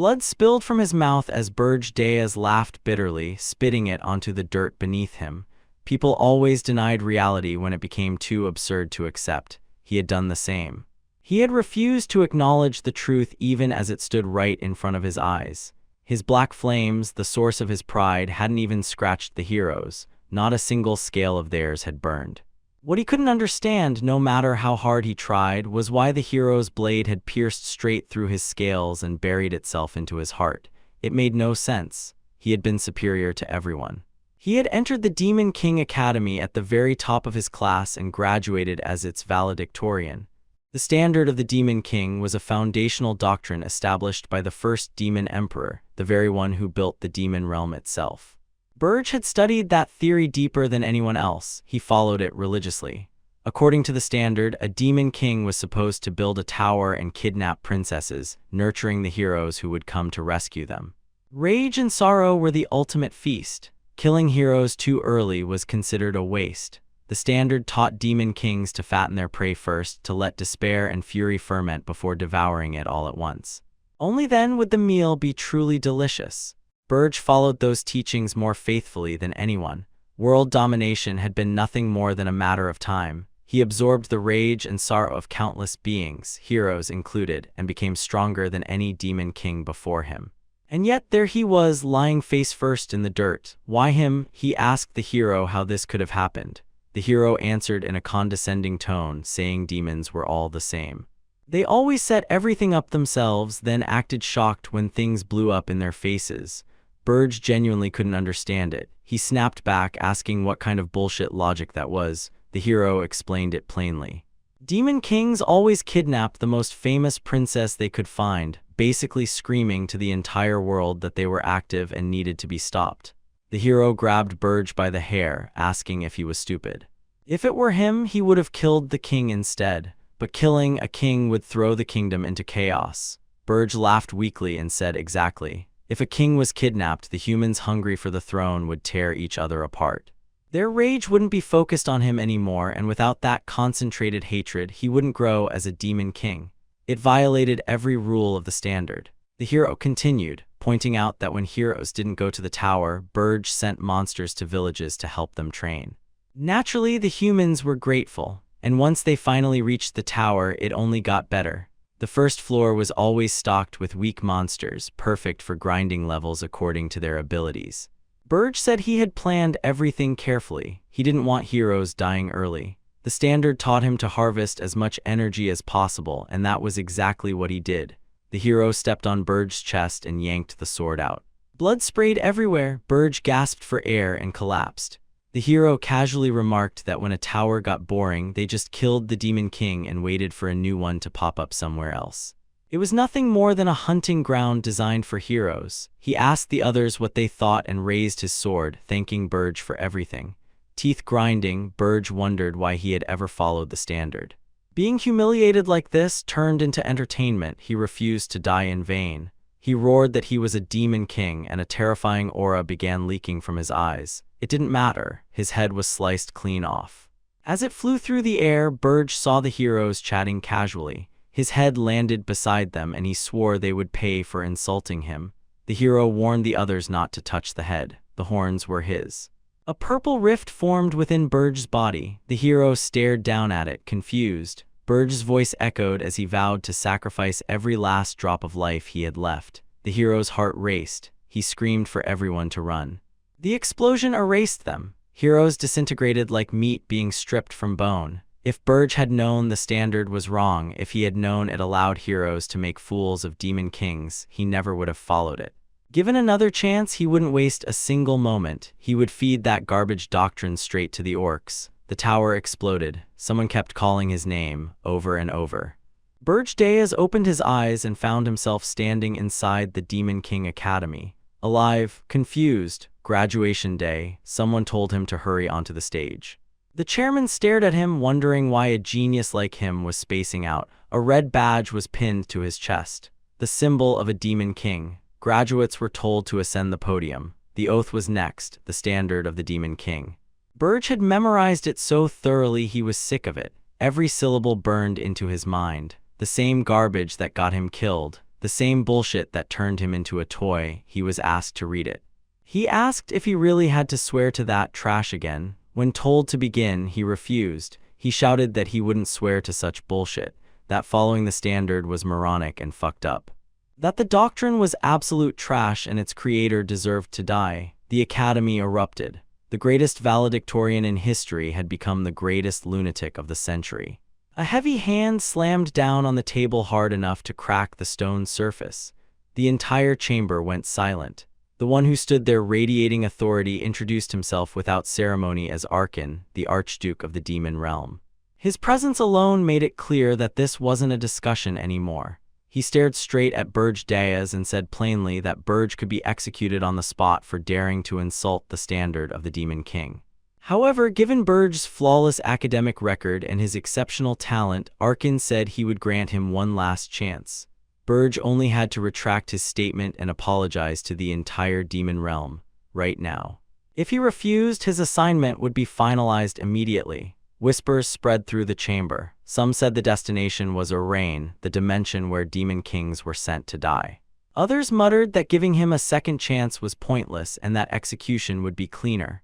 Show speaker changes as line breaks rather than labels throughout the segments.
Blood spilled from his mouth as Burj Dayas laughed bitterly, spitting it onto the dirt beneath him. People always denied reality when it became too absurd to accept. He had done the same. He had refused to acknowledge the truth even as it stood right in front of his eyes. His black flames, the source of his pride, hadn't even scratched the heroes. Not a single scale of theirs had burned. What he couldn't understand, no matter how hard he tried, was why the hero's blade had pierced straight through his scales and buried itself into his heart. It made no sense. He had been superior to everyone. He had entered the Demon King Academy at the very top of his class and graduated as its valedictorian. The standard of the Demon King was a foundational doctrine established by the first Demon Emperor, the very one who built the demon realm itself. Burj had studied that theory deeper than anyone else. He followed it religiously. According to the standard, a demon king was supposed to build a tower and kidnap princesses, nurturing the heroes who would come to rescue them. Rage and sorrow were the ultimate feast. Killing heroes too early was considered a waste. The standard taught demon kings to fatten their prey first, to let despair and fury ferment before devouring it all at once. Only then would the meal be truly delicious. Burj followed those teachings more faithfully than anyone. World domination had been nothing more than a matter of time. He absorbed the rage and sorrow of countless beings, heroes included, and became stronger than any demon king before him. And yet there he was, lying face first in the dirt. Why him? He asked the hero how this could have happened. The hero answered in a condescending tone, saying demons were all the same. They always set everything up themselves, then acted shocked when things blew up in their faces. Burj genuinely couldn't understand it. He snapped back, asking what kind of bullshit logic that was. The hero explained it plainly. Demon kings always kidnapped the most famous princess they could find, basically screaming to the entire world that they were active and needed to be stopped. The hero grabbed Burj by the hair, asking if he was stupid. If it were him, he would have killed the king instead. But killing a king would throw the kingdom into chaos. Burj laughed weakly and said, exactly. If a king was kidnapped, the humans hungry for the throne would tear each other apart. Their rage wouldn't be focused on him anymore, and without that concentrated hatred, he wouldn't grow as a demon king. It violated every rule of the standard. The hero continued, pointing out that when heroes didn't go to the tower, Burj sent monsters to villages to help them train. Naturally, the humans were grateful, and once they finally reached the tower, it only got better. The first floor was always stocked with weak monsters, perfect for grinding levels according to their abilities. Burj said he had planned everything carefully. He didn't want heroes dying early. The standard taught him to harvest as much energy as possible, and that was exactly what he did. The hero stepped on Burj's chest and yanked the sword out. Blood sprayed everywhere. Burj gasped for air and collapsed. The hero casually remarked that when a tower got boring, they just killed the Demon King and waited for a new one to pop up somewhere else. It was nothing more than a hunting ground designed for heroes. He asked the others what they thought and raised his sword, thanking Burj for everything. Teeth grinding, Burj wondered why he had ever followed the standard. Being humiliated like this turned into entertainment. He refused to die in vain. He roared that he was a demon king, and a terrifying aura began leaking from his eyes. It didn't matter. His head was sliced clean off. As it flew through the air, Burj saw the heroes chatting casually. His head landed beside them, and he swore they would pay for insulting him. The hero warned the others not to touch the head. The horns were his. A purple rift formed within Burj's body. The hero stared down at it, confused. Burj's voice echoed as he vowed to sacrifice every last drop of life he had left. The hero's heart raced. He screamed for everyone to run. The explosion erased them. Heroes disintegrated like meat being stripped from bone. If Burj had known the standard was wrong, if he had known it allowed heroes to make fools of demon kings, he never would have followed it. Given another chance, he wouldn't waste a single moment. He would feed that garbage doctrine straight to the orcs. The tower exploded. Someone kept calling his name, over and over. Burj Dayas opened his eyes and found himself standing inside the Demon King Academy. Alive, confused, graduation day, someone told him to hurry onto the stage. The chairman stared at him, wondering why a genius like him was spacing out. A red badge was pinned to his chest, the symbol of a demon king. Graduates were told to ascend the podium. The oath was next, the standard of the Demon King. Burj had memorized it so thoroughly he was sick of it. Every syllable burned into his mind. The same garbage that got him killed, the same bullshit that turned him into a toy. He was asked to read it. He asked if he really had to swear to that trash again. When told to begin, he refused. He shouted that he wouldn't swear to such bullshit, that following the standard was moronic and fucked up, that the doctrine was absolute trash and its creator deserved to die. The Academy erupted. The greatest valedictorian in history had become the greatest lunatic of the century. A heavy hand slammed down on the table hard enough to crack the stone surface. The entire chamber went silent. The one who stood there radiating authority introduced himself without ceremony as Arkin, the Archduke of the Demon Realm. His presence alone made it clear that this wasn't a discussion anymore. He stared straight at Burj Dayaz and said plainly that Burj could be executed on the spot for daring to insult the standard of the Demon King. However, given Burj's flawless academic record and his exceptional talent, Arkin said he would grant him one last chance. Burj only had to retract his statement and apologize to the entire Demon Realm, right now. If he refused, his assignment would be finalized immediately. Whispers spread through the chamber. Some said the destination was Arain, the dimension where demon kings were sent to die. Others muttered that giving him a second chance was pointless and that execution would be cleaner.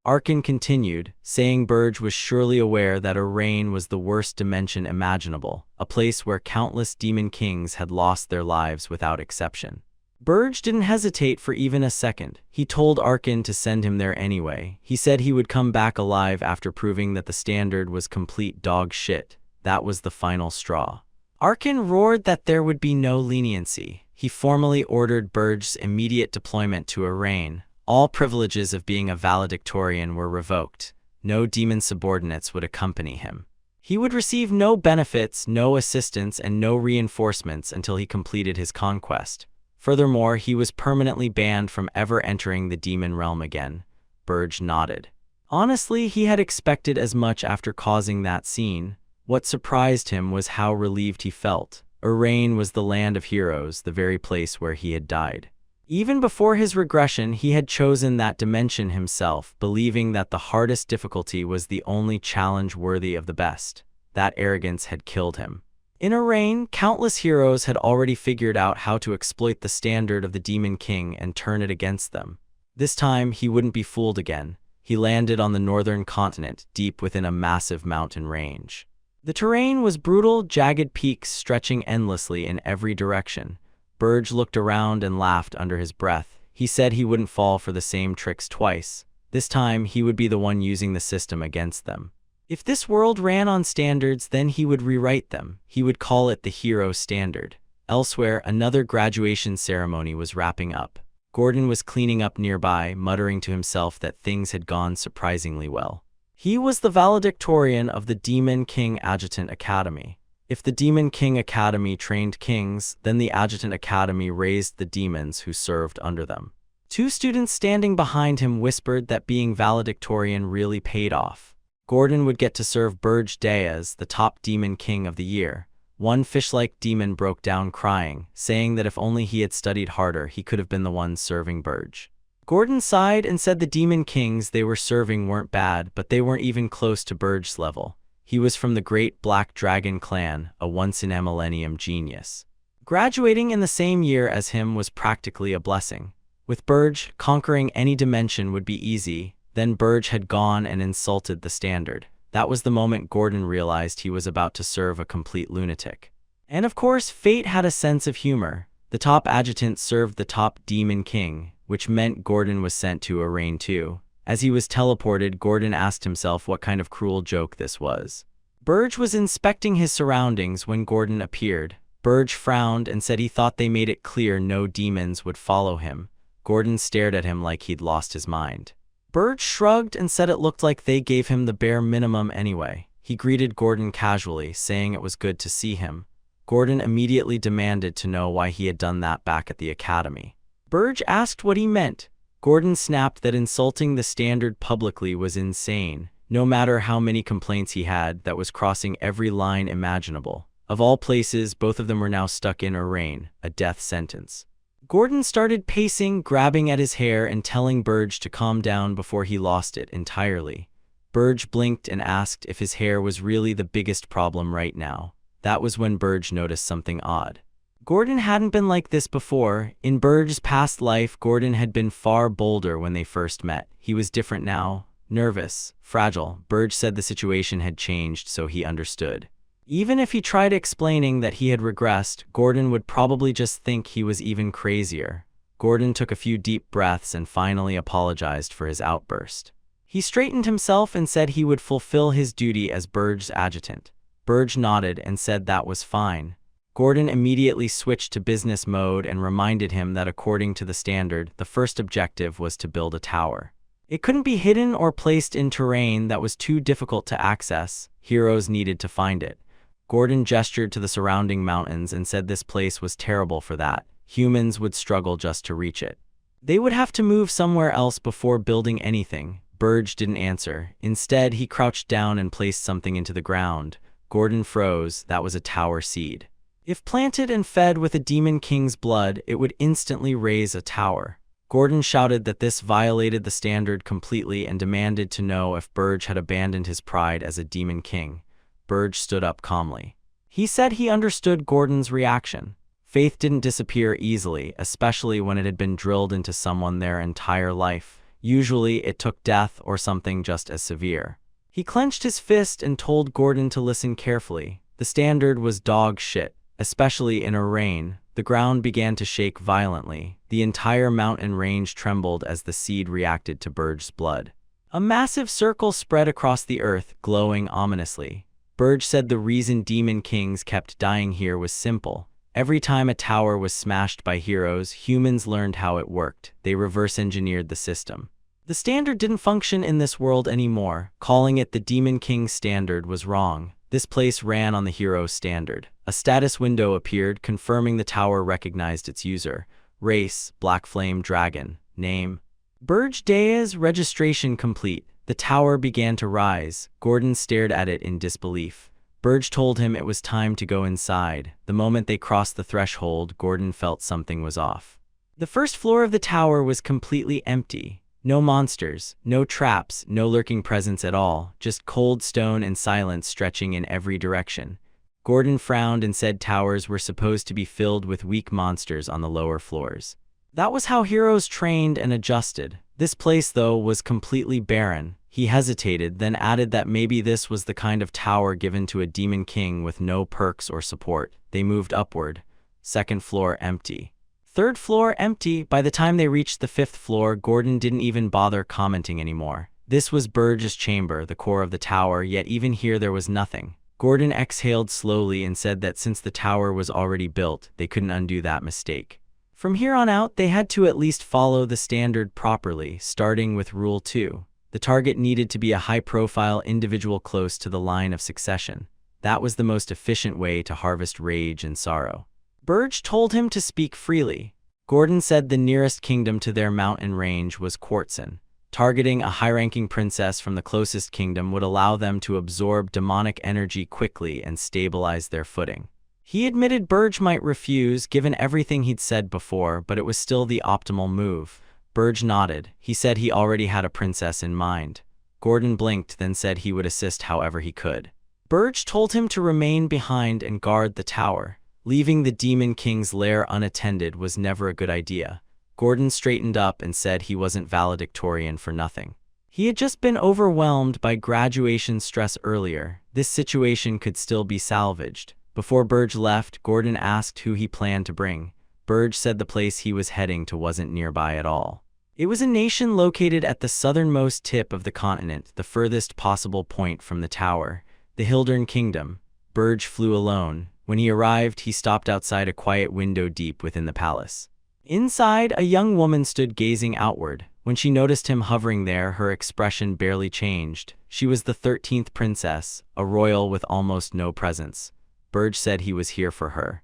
Arkin continued, saying Burj was surely aware that Arain was the worst dimension imaginable, a place where countless demon kings had lost their lives without exception. Burj didn't hesitate for even a second. He told Arkin to send him there anyway. He said he would come back alive after proving that the standard was complete dog shit. That was the final straw. Arkin roared that there would be no leniency. He formally ordered Burj's immediate deployment to Arain. All privileges of being a valedictorian were revoked. No demon subordinates would accompany him. He would receive no benefits, no assistance, and no reinforcements until he completed his conquest. Furthermore, he was permanently banned from ever entering the demon realm again. Burj nodded. Honestly, he had expected as much after causing that scene. What surprised him was how relieved he felt. Arain was the land of heroes, the very place where he had died. Even before his regression, he had chosen that dimension himself, believing that the hardest difficulty was the only challenge worthy of the best. That arrogance had killed him. In Arain, countless heroes had already figured out how to exploit the standard of the Demon King and turn it against them. This time, he wouldn't be fooled again. He landed on the northern continent, deep within a massive mountain range. The terrain was brutal, jagged peaks stretching endlessly in every direction. Burj looked around and laughed under his breath. He said he wouldn't fall for the same tricks twice. This time, he would be the one using the system against them. If this world ran on standards, then he would rewrite them. He would call it the hero standard. Elsewhere, another graduation ceremony was wrapping up. Gordon was cleaning up nearby, muttering to himself that things had gone surprisingly well. He was the valedictorian of the Demon King Adjutant Academy. If the Demon King Academy trained kings, then the Adjutant Academy raised the demons who served under them. Two students standing behind him whispered that being valedictorian really paid off. Gordon would get to serve Burj Dayaz, the top demon king of the year. One fish-like demon broke down crying, saying that if only he had studied harder, he could have been the one serving Burj. Gordon sighed and said the demon kings they were serving weren't bad, but they weren't even close to Burj's level. He was from the Great Black Dragon clan, a once-in-a-millennium genius. Graduating in the same year as him was practically a blessing. With Burj, conquering any dimension would be easy. Then Burj had gone and insulted the standard. That was the moment Gordon realized he was about to serve a complete lunatic. And of course, fate had a sense of humor. The top adjutant served the top demon king, which meant Gordon was sent to Arain too. As he was teleported, Gordon asked himself what kind of cruel joke this was. Burj was inspecting his surroundings when Gordon appeared. Burj frowned and said he thought they made it clear no demons would follow him. Gordon stared at him like he'd lost his mind. Burj shrugged and said it looked like they gave him the bare minimum anyway. He greeted Gordon casually, saying it was good to see him. Gordon immediately demanded to know why he had done that back at the academy. Burj asked what he meant. Gordon snapped that insulting the standard publicly was insane. No matter how many complaints he had, that was crossing every line imaginable. Of all places, both of them were now stuck in Arain, a death sentence. Gordon started pacing, grabbing at his hair and telling Burj to calm down before he lost it entirely. Burj blinked and asked if his hair was really the biggest problem right now. That was when Burj noticed something odd. Gordon hadn't been like this before. In Burge's past life, Gordon had been far bolder when they first met. He was different now, nervous, fragile. Burge said the situation had changed, so he understood. Even if he tried explaining that he had regressed, Gordon would probably just think he was even crazier. Gordon took a few deep breaths and finally apologized for his outburst. He straightened himself and said he would fulfill his duty as Burge's adjutant. Burge nodded and said that was fine. Gordon immediately switched to business mode and reminded him that according to the standard, the first objective was to build a tower. It couldn't be hidden or placed in terrain that was too difficult to access. Heroes needed to find it. Gordon gestured to the surrounding mountains and said this place was terrible for that. Humans would struggle just to reach it. They would have to move somewhere else before building anything. Burge didn't answer. Instead, he crouched down and placed something into the ground. Gordon froze. That was a tower seed. If planted and fed with a demon king's blood, it would instantly raise a tower. Gordon shouted that this violated the standard completely and demanded to know if Burge had abandoned his pride as a demon king. Burge stood up calmly. He said he understood Gordon's reaction. Faith didn't disappear easily, especially when it had been drilled into someone their entire life. Usually, it took death or something just as severe. He clenched his fist and told Gordon to listen carefully. The standard was dog shit. Especially in a rain, the ground began to shake violently. The entire mountain range trembled as the seed reacted to Burge's blood. A massive circle spread across the earth, glowing ominously. Burge said the reason demon kings kept dying here was simple. Every time a tower was smashed by heroes, humans learned how it worked. They reverse-engineered the system. The standard didn't function in this world anymore. Calling it the Demon King standard was wrong. This place ran on the hero standard. A status window appeared, confirming the tower recognized its user. Race, Black Flame Dragon. Name, Burge Diaz. Registration complete. The tower began to rise. Gordon stared at it in disbelief. Burge told him it was time to go inside. The moment they crossed the threshold, Gordon felt something was off. The first floor of the tower was completely empty. No monsters, no traps, no lurking presence at all, just cold stone and silence stretching in every direction. Gordon frowned and said towers were supposed to be filled with weak monsters on the lower floors. That was how heroes trained and adjusted. This place, though, was completely barren. He hesitated, then added that maybe this was the kind of tower given to a demon king with no perks or support. They moved upward. Second floor empty. Third floor empty. By the time they reached the fifth floor, Gordon didn't even bother commenting anymore. This was Burge's chamber, the core of the tower, yet even here there was nothing. Gordon exhaled slowly and said that since the tower was already built, they couldn't undo that mistake. From here on out, they had to at least follow the standard properly, starting with Rule 2. The target needed to be a high-profile individual close to the line of succession. That was the most efficient way to harvest rage and sorrow. Burge told him to speak freely. Gordon said the nearest kingdom to their mountain range was Quartzon. Targeting a high-ranking princess from the closest kingdom would allow them to absorb demonic energy quickly and stabilize their footing. He admitted Burge might refuse, given everything he'd said before, but it was still the optimal move. Burge nodded. He said he already had a princess in mind. Gordon blinked, then said he would assist however he could. Burge told him to remain behind and guard the tower. Leaving the Demon King's lair unattended was never a good idea. Gordon straightened up and said he wasn't valedictorian for nothing. He had just been overwhelmed by graduation stress earlier. This situation could still be salvaged. Before Burge left, Gordon asked who he planned to bring. Burge said the place he was heading to wasn't nearby at all. It was a nation located at the southernmost tip of the continent, the furthest possible point from the tower, the Hildern Kingdom. Burge flew alone. When he arrived, he stopped outside a quiet window deep within the palace. Inside, a young woman stood gazing outward. When she noticed him hovering there, her expression barely changed. She was the 13th princess, a royal with almost no presence. Burge said he was here for her.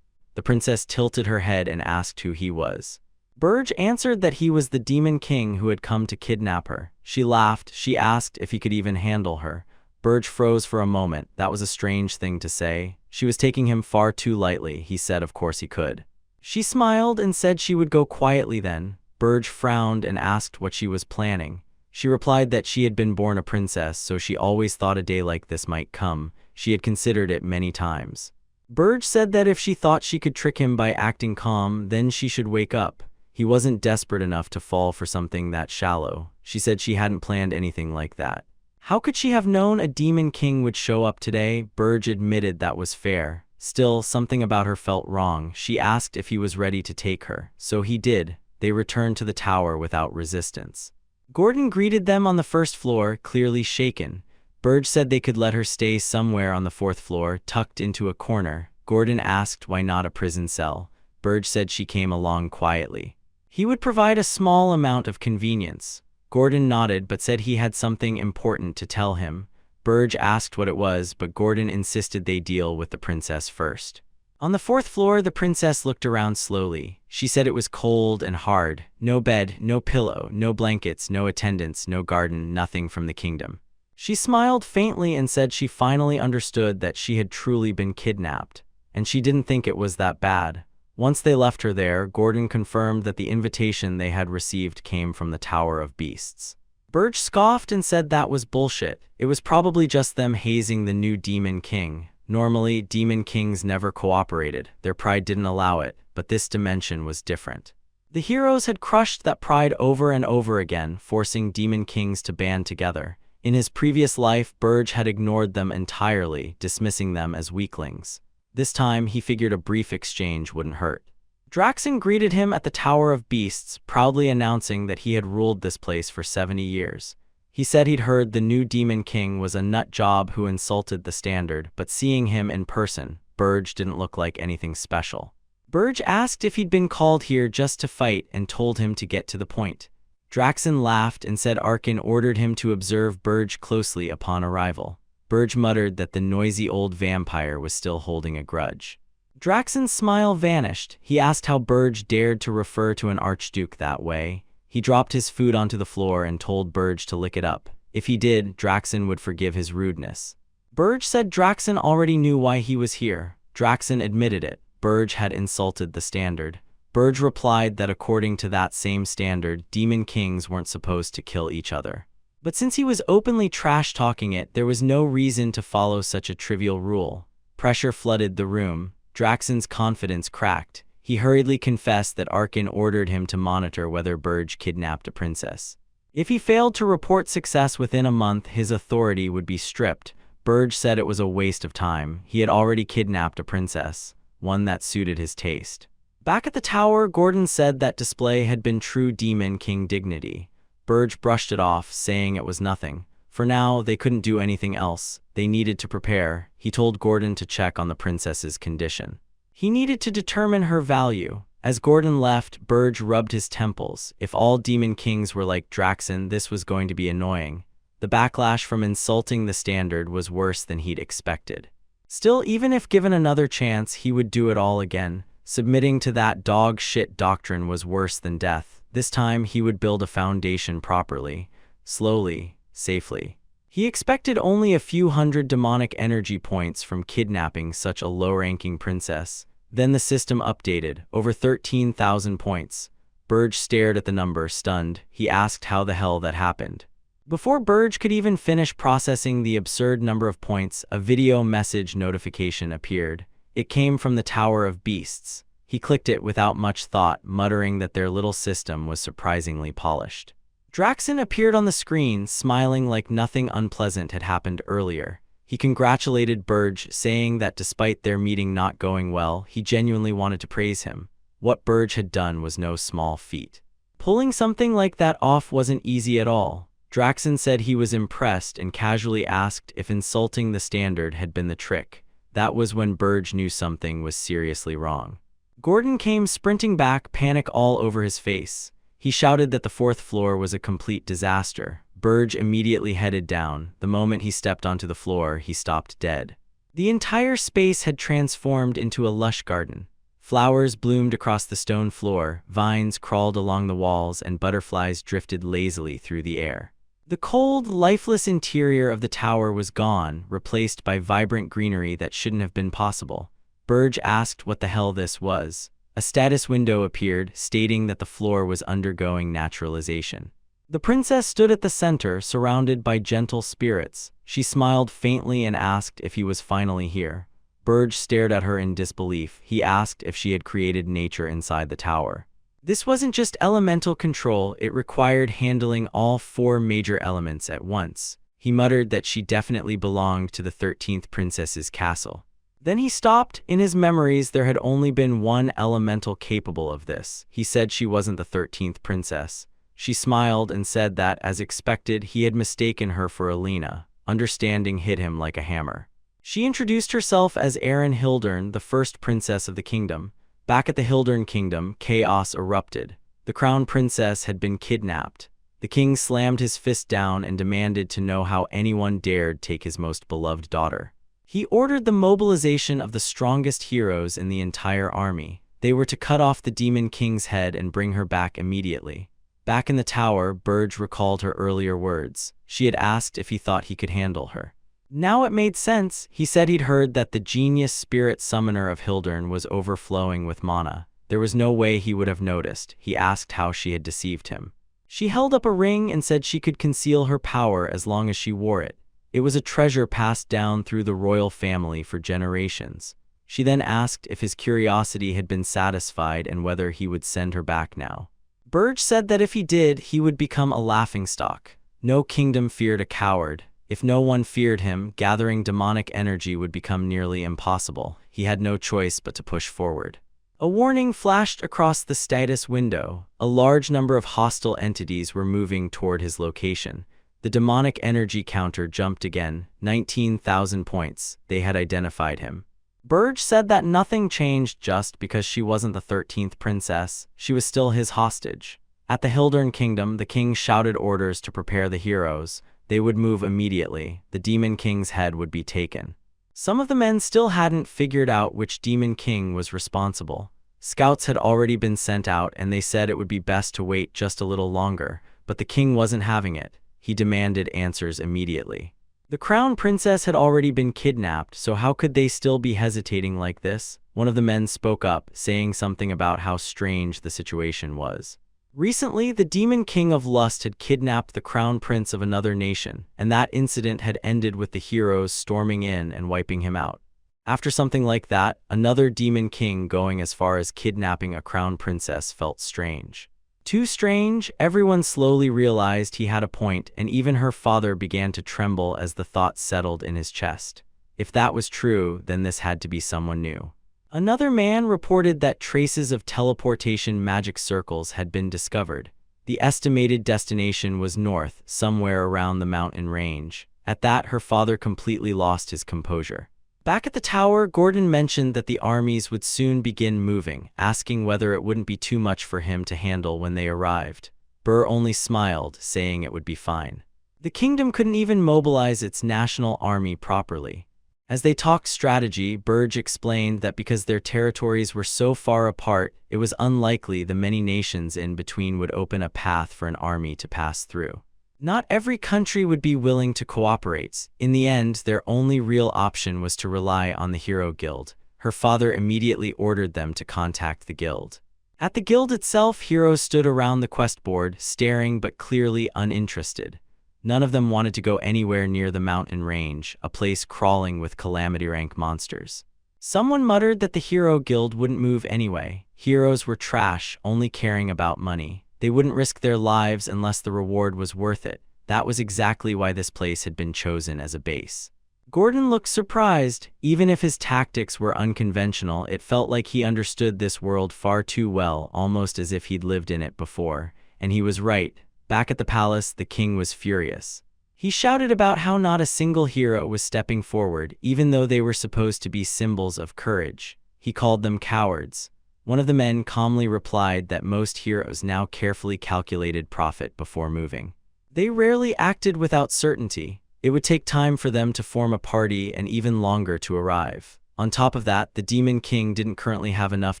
The princess tilted her head and asked who he was. Burge answered that he was the demon king who had come to kidnap her. She laughed. She asked if he could even handle her. Burge froze for a moment. That was a strange thing to say. She was taking him far too lightly. He said of course he could. She smiled and said she would go quietly then. Burge frowned and asked what she was planning. She replied that she had been born a princess, so she always thought a day like this might come. She had considered it many times. Burge said that if she thought she could trick him by acting calm, then she should wake up. He wasn't desperate enough to fall for something that shallow. She said she hadn't planned anything like that. How could she have known a demon king would show up today? Burge admitted that was fair. Still, something about her felt wrong. She asked if he was ready to take her. So he did. They returned to the tower without resistance. Gordon greeted them on the first floor, clearly shaken. Burge said they could let her stay somewhere on the fourth floor, tucked into a corner. Gordon asked why not a prison cell. Burge said she came along quietly. He would provide a small amount of convenience. Gordon nodded but said he had something important to tell him. Burge asked what it was, but Gordon insisted they deal with the princess first. On the fourth floor, the princess looked around slowly. She said it was cold and hard. No bed, no pillow, no blankets, no attendants, no garden, nothing from the kingdom. She smiled faintly and said she finally understood that she had truly been kidnapped, and she didn't think it was that bad. Once they left her there, Gordon confirmed that the invitation they had received came from the Tower of Beasts. Burge scoffed and said that was bullshit. It was probably just them hazing the new Demon King. Normally, Demon Kings never cooperated. Their pride didn't allow it, but this dimension was different. The heroes had crushed that pride over and over again, forcing Demon Kings to band together. In his previous life, Burge had ignored them entirely, dismissing them as weaklings. This time, he figured a brief exchange wouldn't hurt. Draxen greeted him at the Tower of Beasts, proudly announcing that he had ruled this place for 70 years. He said he'd heard the new Demon King was a nut job who insulted the standard, but seeing him in person, Burge didn't look like anything special. Burge asked if he'd been called here just to fight and told him to get to the point. Draxen laughed and said Arkin ordered him to observe Burge closely upon arrival. Burge muttered that the noisy old vampire was still holding a grudge. Draxen's smile vanished. He asked how Burge dared to refer to an archduke that way. He dropped his food onto the floor and told Burge to lick it up. If he did, Draxen would forgive his rudeness. Burge said Draxen already knew why he was here. Draxen admitted it. Burge had insulted the standard. Burge replied that according to that same standard, Demon Kings weren't supposed to kill each other. But since he was openly trash-talking it, there was no reason to follow such a trivial rule. Pressure flooded the room. Draxen's confidence cracked. He hurriedly confessed that Arkin ordered him to monitor whether Burge kidnapped a princess. If he failed to report success within a month, his authority would be stripped. Burge said it was a waste of time. He had already kidnapped a princess, one that suited his taste. Back at the tower, Gordon said that display had been true Demon King dignity. Burge brushed it off, saying it was nothing. For now, they couldn't do anything else. They needed to prepare. He told Gordon to check on the princess's condition. He needed to determine her value. As Gordon left, Burge rubbed his temples. If all Demon Kings were like Draxen, this was going to be annoying. The backlash from insulting the standard was worse than he'd expected. Still, even if given another chance, he would do it all again. Submitting to that dog shit doctrine was worse than death. This time, he would build a foundation properly, slowly, safely. He expected only a few hundred demonic energy points from kidnapping such a low-ranking princess. Then the system updated, over 13,000 points. Burge stared at the number, stunned. He asked how the hell that happened. Before Burge could even finish processing the absurd number of points, a video message notification appeared. It came from the Tower of Beasts. He clicked it without much thought, muttering that their little system was surprisingly polished. Draxen appeared on the screen, smiling like nothing unpleasant had happened earlier. He congratulated Burge, saying that despite their meeting not going well, he genuinely wanted to praise him. What Burge had done was no small feat. Pulling something like that off wasn't easy at all. Draxen said he was impressed and casually asked if insulting the standard had been the trick. That was when Burge knew something was seriously wrong. Gordon came sprinting back, panic all over his face. He shouted that the fourth floor was a complete disaster. Burge immediately headed down. The moment he stepped onto the floor, he stopped dead. The entire space had transformed into a lush garden. Flowers bloomed across the stone floor, vines crawled along the walls, and butterflies drifted lazily through the air. The cold, lifeless interior of the tower was gone, replaced by vibrant greenery that shouldn't have been possible. Burge asked what the hell this was. A status window appeared, stating that the floor was undergoing naturalization. The princess stood at the center, surrounded by gentle spirits. She smiled faintly and asked if he was finally here. Burge stared at her in disbelief. He asked if she had created nature inside the tower. This wasn't just elemental control, it required handling all 4 major elements at once. He muttered that she definitely belonged to the 13th princess's castle. Then he stopped. In his memories, there had only been one elemental capable of this. He said she wasn't the 13th princess. She smiled and said that, as expected, he had mistaken her for Alina. Understanding hit him like a hammer. She introduced herself as Erin Hildern, the first princess of the kingdom. Back at the Hildern kingdom, chaos erupted. The crown princess had been kidnapped. The king slammed his fist down and demanded to know how anyone dared take his most beloved daughter. He ordered the mobilization of the strongest heroes in the entire army. They were to cut off the demon king's head and bring her back immediately. Back in the tower, Burge recalled her earlier words. She had asked if he thought he could handle her. Now it made sense. He said he'd heard that the genius spirit summoner of Hildern was overflowing with mana. There was no way he would have noticed. He asked how she had deceived him. She held up a ring and said she could conceal her power as long as she wore it. It was a treasure passed down through the royal family for generations. She then asked if his curiosity had been satisfied and whether he would send her back now. Burge said that if he did, he would become a laughingstock. No kingdom feared a coward. If no one feared him, gathering demonic energy would become nearly impossible. He had no choice but to push forward. A warning flashed across the status window. A large number of hostile entities were moving toward his location. The demonic energy counter jumped again, 19,000 points. They had identified him. Burge said that nothing changed just because she wasn't the 13th princess. She was still his hostage. At the Hildern kingdom, the king shouted orders to prepare the heroes. They would move immediately. The demon king's head would be taken. Some of the men still hadn't figured out which demon king was responsible. Scouts had already been sent out, and they said it would be best to wait just a little longer, but the king wasn't having it. He demanded answers immediately. The crown princess had already been kidnapped, so how could they still be hesitating like this? One of the men spoke up, saying something about how strange the situation was. Recently, the demon king of lust had kidnapped the crown prince of another nation, and that incident had ended with the heroes storming in and wiping him out. After something like that, another demon king going as far as kidnapping a crown princess felt strange. Too strange. Everyone slowly realized he had a point, and even her father began to tremble as the thought settled in his chest. If that was true, then this had to be someone new. Another man reported that traces of teleportation magic circles had been discovered. The estimated destination was north, somewhere around the mountain range. At that, her father completely lost his composure. Back at the tower, Gordon mentioned that the armies would soon begin moving, asking whether it wouldn't be too much for him to handle when they arrived. Burr only smiled, saying it would be fine. The kingdom couldn't even mobilize its national army properly. As they talked strategy, Burge explained that because their territories were so far apart, it was unlikely the many nations in between would open a path for an army to pass through. Not every country would be willing to cooperate. In the end, their only real option was to rely on the Hero Guild. Her father immediately ordered them to contact the guild. At the guild itself, heroes stood around the quest board, staring but clearly uninterested. None of them wanted to go anywhere near the mountain range, a place crawling with calamity-rank monsters. Someone muttered that the Hero Guild wouldn't move anyway. Heroes were trash, only caring about money. They wouldn't risk their lives unless the reward was worth it. That was exactly why this place had been chosen as a base. Gordon looked surprised. Even if his tactics were unconventional, it felt like he understood this world far too well, almost as if he'd lived in it before. And he was right. Back at the palace, the king was furious. He shouted about how not a single hero was stepping forward, even though they were supposed to be symbols of courage. He called them cowards. One of the men calmly replied that most heroes now carefully calculated profit before moving. They rarely acted without certainty. It would take time for them to form a party and even longer to arrive. On top of that, the Demon King didn't currently have enough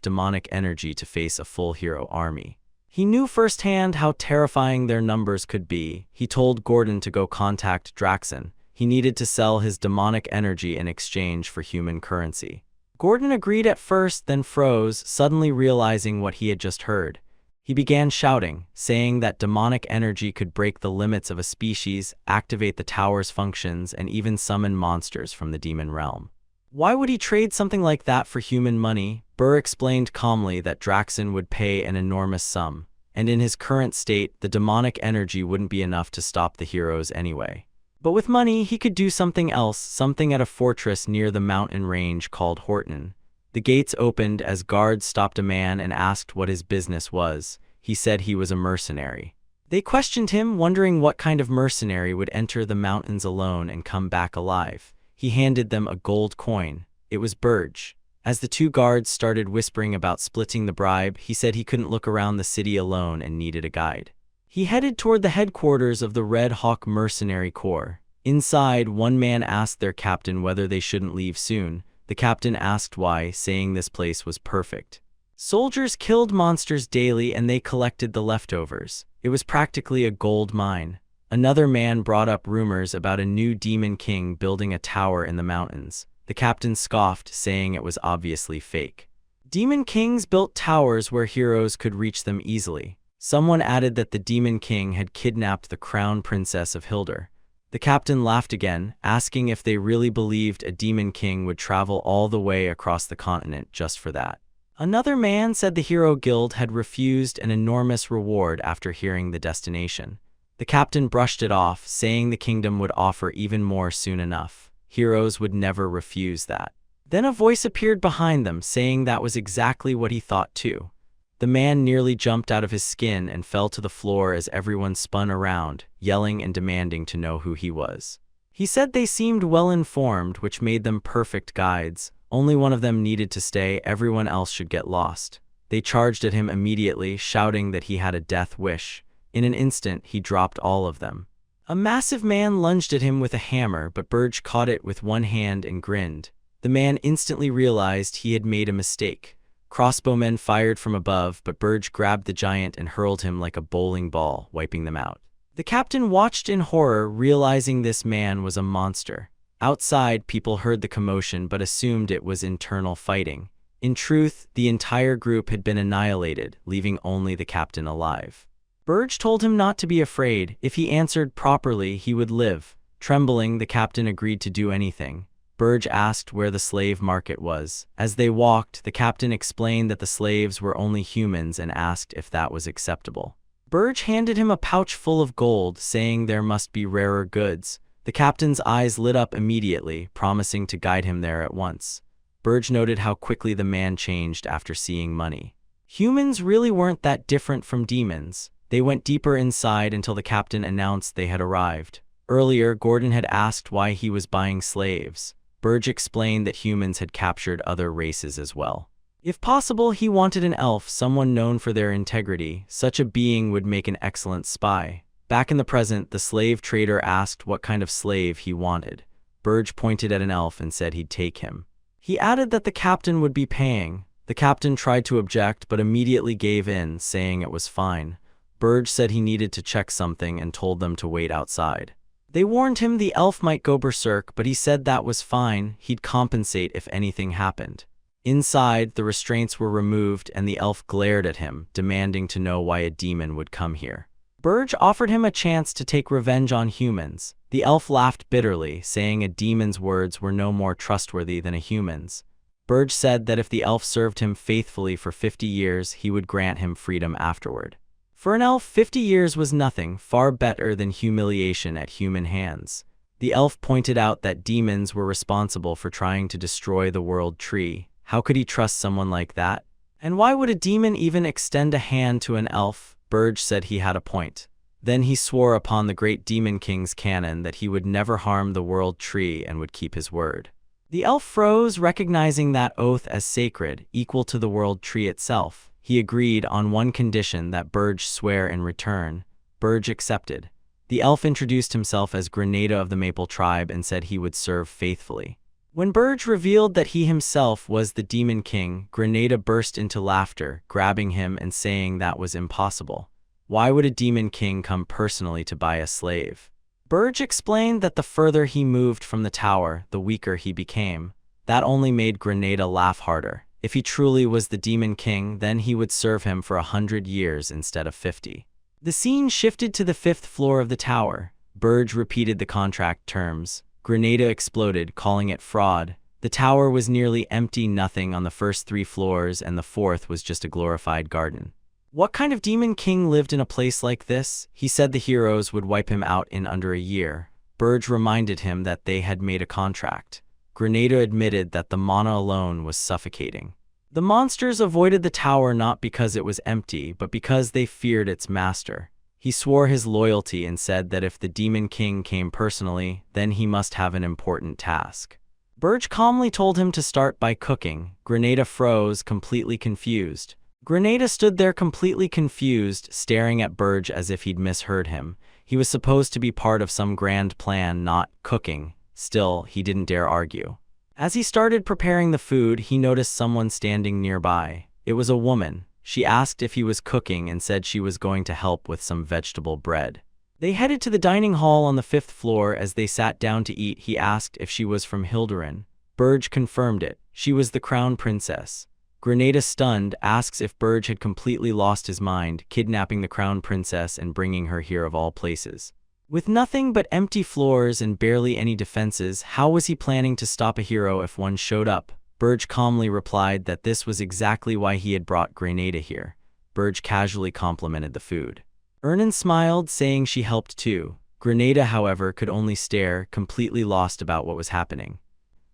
demonic energy to face a full hero army. He knew firsthand how terrifying their numbers could be. He told Gordon to go contact Draxon. He needed to sell his demonic energy in exchange for human currency. Gordon agreed at first, then froze, suddenly realizing what he had just heard. He began shouting, saying that demonic energy could break the limits of a species, activate the tower's functions, and even summon monsters from the demon realm. Why would he trade something like that for human money? Burr explained calmly that Draxon would pay an enormous sum, and in his current state, the demonic energy wouldn't be enough to stop the heroes anyway. But with money, he could do something else, something at a fortress near the mountain range called Horton. The gates opened as guards stopped a man and asked what his business was. He said he was a mercenary. They questioned him, wondering what kind of mercenary would enter the mountains alone and come back alive. He handed them a gold coin. It was Burge. As the two guards started whispering about splitting the bribe, he said he couldn't look around the city alone and needed a guide. He headed toward the headquarters of the Red Hawk Mercenary Corps. Inside, one man asked their captain whether they shouldn't leave soon. The captain asked why, saying this place was perfect. Soldiers killed monsters daily and they collected the leftovers. It was practically a gold mine. Another man brought up rumors about a new demon king building a tower in the mountains. The captain scoffed, saying it was obviously fake. Demon kings built towers where heroes could reach them easily. Someone added that the demon king had kidnapped the crown princess of Hildur. The captain laughed again, asking if they really believed a demon king would travel all the way across the continent just for that. Another man said the hero guild had refused an enormous reward after hearing the destination. The captain brushed it off, saying the kingdom would offer even more soon enough. Heroes would never refuse that. Then a voice appeared behind them, saying that was exactly what he thought too. The man nearly jumped out of his skin and fell to the floor as everyone spun around, yelling and demanding to know who he was. He said they seemed well-informed, which made them perfect guides. Only one of them needed to stay, everyone else should get lost. They charged at him immediately, shouting that he had a death wish. In an instant, he dropped all of them. A massive man lunged at him with a hammer, but Burge caught it with one hand and grinned. The man instantly realized he had made a mistake. Crossbowmen fired from above, but Burge grabbed the giant and hurled him like a bowling ball, wiping them out. The captain watched in horror, realizing this man was a monster. Outside, people heard the commotion but assumed it was internal fighting. In truth, the entire group had been annihilated, leaving only the captain alive. Burge told him not to be afraid. If he answered properly, he would live. Trembling, the captain agreed to do anything. Burge asked where the slave market was. As they walked, the captain explained that the slaves were only humans and asked if that was acceptable. Burge handed him a pouch full of gold, saying there must be rarer goods. The captain's eyes lit up immediately, promising to guide him there at once. Burge noted how quickly the man changed after seeing money. Humans really weren't that different from demons. They went deeper inside until the captain announced they had arrived. Earlier, Gordon had asked why he was buying slaves. Burge explained that humans had captured other races as well. If possible, he wanted an elf, someone known for their integrity. Such a being would make an excellent spy. Back in the present, the slave trader asked what kind of slave he wanted. Burge pointed at an elf and said he'd take him. He added that the captain would be paying. The captain tried to object but immediately gave in, saying it was fine. Burge said he needed to check something and told them to wait outside. They warned him the elf might go berserk, but he said that was fine, he'd compensate if anything happened. Inside, the restraints were removed and the elf glared at him, demanding to know why a demon would come here. Burge offered him a chance to take revenge on humans. The elf laughed bitterly, saying a demon's words were no more trustworthy than a human's. Burge said that if the elf served him faithfully for 50 years, he would grant him freedom afterward. For an elf, 50 years was nothing, far better than humiliation at human hands. The elf pointed out that demons were responsible for trying to destroy the world tree. How could he trust someone like that? And why would a demon even extend a hand to an elf? Burge said he had a point. Then he swore upon the great demon king's canon that he would never harm the world tree and would keep his word. The elf froze, recognizing that oath as sacred, equal to the world tree itself. He agreed on one condition, that Burge swear in return. Burge accepted. The elf introduced himself as Grenada of the Maple Tribe and said he would serve faithfully. When Burge revealed that he himself was the Demon King, Grenada burst into laughter, grabbing him and saying that was impossible. Why would a Demon King come personally to buy a slave? Burge explained that the further he moved from the tower, the weaker he became. That only made Grenada laugh harder. If he truly was the Demon King, then he would serve him for 100 years instead of 50. The scene shifted to the 5th floor of the tower. Burge repeated the contract terms. Grenada exploded, calling it fraud. The tower was nearly empty, nothing on the first 3 floors, and the 4th was just a glorified garden. What kind of demon king lived in a place like this? He said the heroes would wipe him out in under a year. Burge reminded him that they had made a contract. Grenada admitted that the mana alone was suffocating. The monsters avoided the tower not because it was empty, but because they feared its master. He swore his loyalty and said that if the Demon King came personally, then he must have an important task. Burge calmly told him to start by cooking. Grenada froze, completely confused. Grenada stood there completely confused, staring at Burge as if he'd misheard him. He was supposed to be part of some grand plan, not cooking. Still, he didn't dare argue. As he started preparing the food, he noticed someone standing nearby. It was a woman. She asked if he was cooking and said she was going to help with some vegetable bread. They headed to the dining hall on the 5th floor. As they sat down to eat, he asked if she was from Hilderin. Burge confirmed it. She was the crown princess. Grenada, stunned, asks if Burge had completely lost his mind, kidnapping the crown princess and bringing her here of all places. With nothing but empty floors and barely any defenses, how was he planning to stop a hero if one showed up? Burge calmly replied that this was exactly why he had brought Grenada here. Burge casually complimented the food. Ernan smiled, saying she helped too. Grenada, however, could only stare, completely lost about what was happening.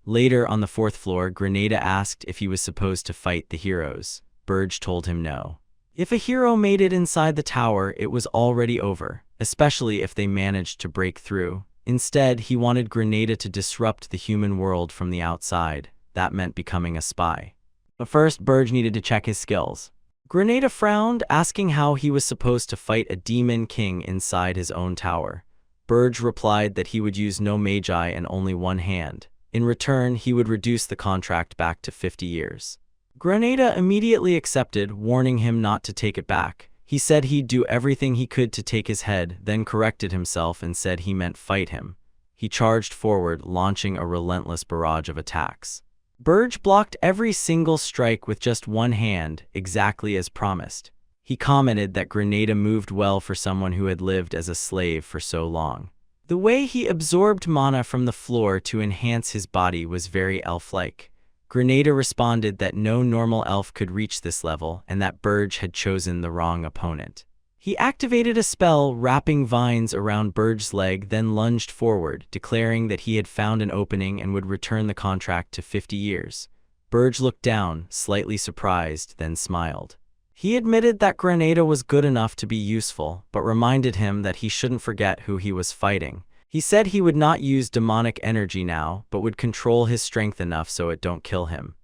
Later, on the 4th floor, Grenada asked if he was supposed to fight the heroes. Burge told him no. If a hero made it inside the tower, it was already over, especially if they managed to break through. Instead, he wanted Grenada to disrupt the human world from the outside. That meant becoming a spy. But first, Burge needed to check his skills. Grenada frowned, asking how he was supposed to fight a demon king inside his own tower. Burge replied that he would use no magi and only one hand. In return, he would reduce the contract back to 50 years. Grenada immediately accepted, warning him not to take it back. He said he'd do everything he could to take his head, then corrected himself and said he meant fight him. He charged forward, launching a relentless barrage of attacks. Burge blocked every single strike with just one hand, exactly as promised. He commented that Grenada moved well for someone who had lived as a slave for so long. The way he absorbed mana from the floor to enhance his body was very elf-like. Grenada responded that no normal elf could reach this level and that Burge had chosen the wrong opponent. He activated a spell, wrapping vines around Burge's leg, then lunged forward, declaring that he had found an opening and would return the contract to 50 years. Burge looked down, slightly surprised, then smiled. He admitted that Grenada was good enough to be useful, but reminded him that he shouldn't forget who he was fighting. He said he would not use demonic energy now, but would control his strength enough so it don't kill him.